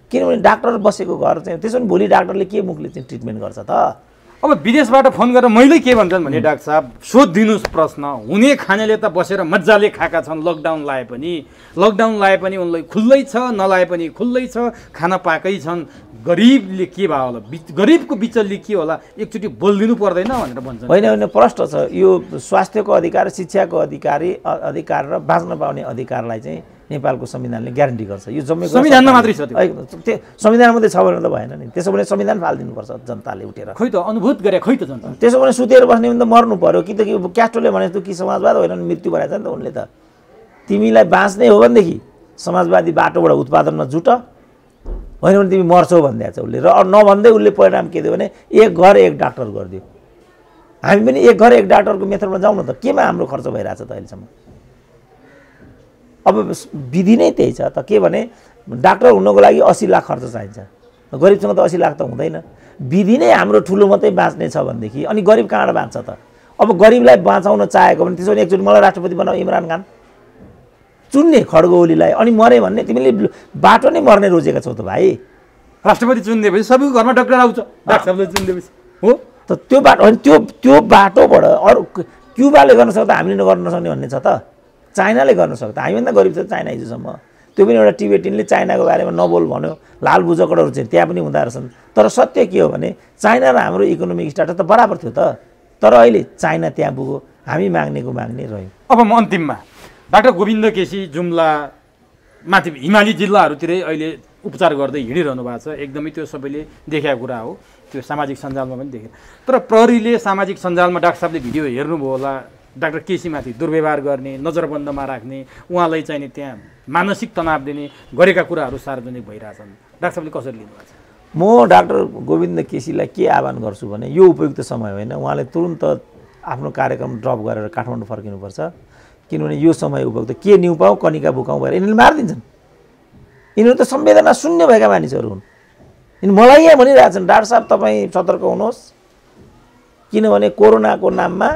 किनभने डाक्टर बसेको घर चाहिँ त्यसो भने भोलि डाक्टरले के मुखले चाहिँ ट्रिटमेन्ट गर्छ त? अब विदेशबाट फोन गरेर मैले के भन्छन् भने डाक्टर साहब सोधिदिनुहोस् प्रश्न, हुने खानेले त बसेर मजाले खाएका छन्, लकडाउन लाए पनि उनलाई खुल्लै छ, नलाए पनि खुल्लै छ, खाना पाएकै छन्। गरिबले के भयो होला, गरिबको बिचल्ली के होला, एकचोटि बोलिदिनु पर्दैन भनेर भन्छन्। होइन होइन, प्रष्ट छ। यो स्वास्थ्यको अधिकार, शिक्षाको अधिकार र बाँच्न पाउने अधिकारलाई चाहिँ नेपालको संविधानले ग्यारेन्टी गर्छ। यो जम्मै संविधानमा मात्रै छ त्यो संविधान मात्रै छ भने त भएन नि। त्यसो भने संविधान फालिदिनुपर्छ जनताले उठेर। खै त अनुभूत गरे, खै त जनता। त्यसो भने सुतेर बस्ने भने त मर्नु पर्यो कि त कि क्यास्ट्रोले भने जस्तो कि समाजवाद होइन, मृत्यु भनेको छ नि त उनले त। तिमीलाई बाँच्ने हो भनेदेखि समाजवादी बाटोबाट उत्पादनमा जुट, होइन भने तिमी मर्छौ भनिदिएको छ उसले। र नभन्दै उसले परिणाम के दियो भने एक घर एक डाक्टर गरिदियो। हामी पनि एक घर एक डाक्टरको मेथडमा जाउँ न त। केमा हाम्रो खर्च भइरहेछ त अहिलेसम्म? अब विधि नै त्यही छ त। के भने डाक्टर हुनको लागि 80 लाख खर्च चाहिन्छ, गरिबसँग त 80 लाख त हुँदैन। विधि नै हाम्रो ठुलो मात्रै बाँच्ने छ भनेदेखि अनि गरिब कहाँबाट बाँच्छ त? अब गरिबलाई बाँचाउन चाहेको भने त्यसो भने एकचोटि मलाई राष्ट्रपति बनाऊ, इमरान खान चुन्ने खड्गो ओलीलाई, अनि मरे भन्ने। तिमीले बाटो नै मर्ने रोजेका छौ त भाइ। राष्ट्रपति चुनिदिएपछि सबैको घरमा डाक्टर आउँछ, डाक्टरले चुनिदिएपछि हो त। त्यो बाटो होइन, त्यो बाटोबाट अरू क्युबाले गर्न सक्दा हामीले गर्न नसक्ने भन्ने छ त? चाइनाले गर्न सक्छ, हामीभन्दा गरिब छ चाइना हिजोसम्म। त्यो पनि एउटा टिबेटिनले चाइनाको बारेमा नबोल भन्यो, लाल बुजकडहरू चाहिँ त्यहाँ पनि हुँदो रहेछन्। तर सत्य के हो भने चाइना र हाम्रो इकोनोमिक स्टाटस त बराबर थियो त। तर अहिले चाइना त्यहाँ पुग्यो, हामी माग्नेको माग्ने रह्यौँ। अब म अन्तिममा डाक्टर गोविन्द केसी जुम्ला माथि हिमाली जिल्लाहरूतिरै अहिले उपचार गर्दै हिँडिरहनु भएको छ। एकदमै त्यो सबैले देखेको कुरा हो, त्यो सामाजिक सञ्जालमा पनि देखे। तर प्रहरीले सामाजिक सञ्जालमा डाक्टर साहबले भिडियो हेर्नुभयो होला, डाक्टर केसीमाथि दुर्व्यवहार गर्ने, नजरबन्दमा राख्ने, उहाँलाई चाहिँ त्यहाँ मानसिक तनाव दिने गरेका कुराहरू सार्वजनिक भइरहेछन्। डाक्टर साहबले कसरी लिनुभएको छ? म डाक्टर गोविन्द केसीलाई के आह्वान गर्छु भने यो उपयुक्त समय होइन, उहाँले तुरुन्त आफ्नो कार्यक्रम ड्रप गरेर काठमाडौँ फर्किनुपर्छ। किनभने यो समय उपयुक्त के न्यु पाऊ कनिका बुकाउँ भएर यिनीहरूले मारिदिन्छन्। यिनीहरू त संवेदना शून्य भएका मानिसहरू हुन्। यिनी मलाई यहाँ भनिरहेछन् डाक्टर साहब तपाईँ सतर्क हुनुहोस्, किनभने कोरोनाको नाममा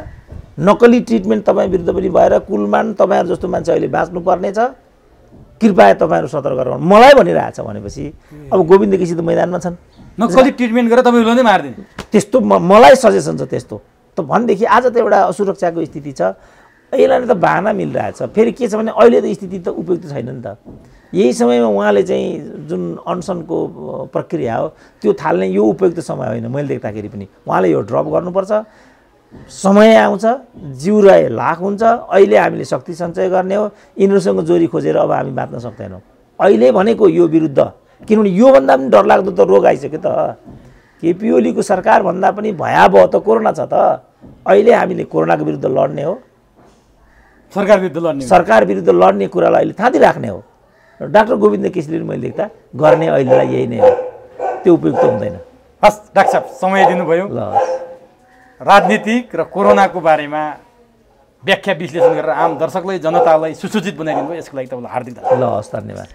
नक्कली ट्रिटमेन्ट तपाईँ विरुद्ध पनि भएर कुलमान तपाईँहरू जस्तो मान्छे अहिले बाँच्नुपर्ने छ, कृपया तपाईँहरू सतर्क रहनु मलाई भनिरहेछ। भनेपछि अब गोविन्द केसी त मैदानमा छन्, नक्कली ट्रिटमेन्ट गरेर तपाईँहरूले नै मारिदिनु त्यस्तो मलाई सजेसन छ। त्यस्तो त भनेदेखि आज त एउटा असुरक्षाको स्थिति छ, यसलाई त बहाना मिलिरहेछ। फेरि के छ भने अहिले त स्थिति त उपयुक्त छैन नि त। यही समयमा उहाँले चाहिँ जुन अनसनको प्रक्रिया हो त्यो थाल्ने यो उपयुक्त समय होइन मैले देख्दाखेरि पनि। उहाँले यो ड्रप गर्नुपर्छ, समय आउँछ, जिउ रहे लाख हुन्छ। अहिले हामीले शक्ति सञ्चय गर्ने हो, यिनीहरूसँग जोरी खोजेर अब हामी बाँच्न सक्दैनौँ अहिले भनेको यो विरुद्ध। किनभने योभन्दा पनि डरलाग्दो त रोग आइसक्यो त। केपी ओलीको सरकारभन्दा पनि भयावह त कोरोना छ त। अहिले हामीले कोरोनाको विरुद्ध लड्ने हो, सरकार विरुद्ध लड्ने कुरालाई अहिले थाँती राख्ने हो। डाक्टर गोविन्द केसीले मैले देख्दा गर्ने अहिलेलाई यही नै हो, त्यो उपयुक्त हुँदैन। हस् डाक्टर साहब समय दिनुभयो, ल राजनीतिक र कोरोनाको बारेमा व्याख्या विश्लेषण गरेर आम दर्शकलाई जनतालाई सुसूचित बनाइदिनु भयो, यसको लागि तपाईँलाई हार्दिक धन्यवाद। ल हस्, धन्यवाद।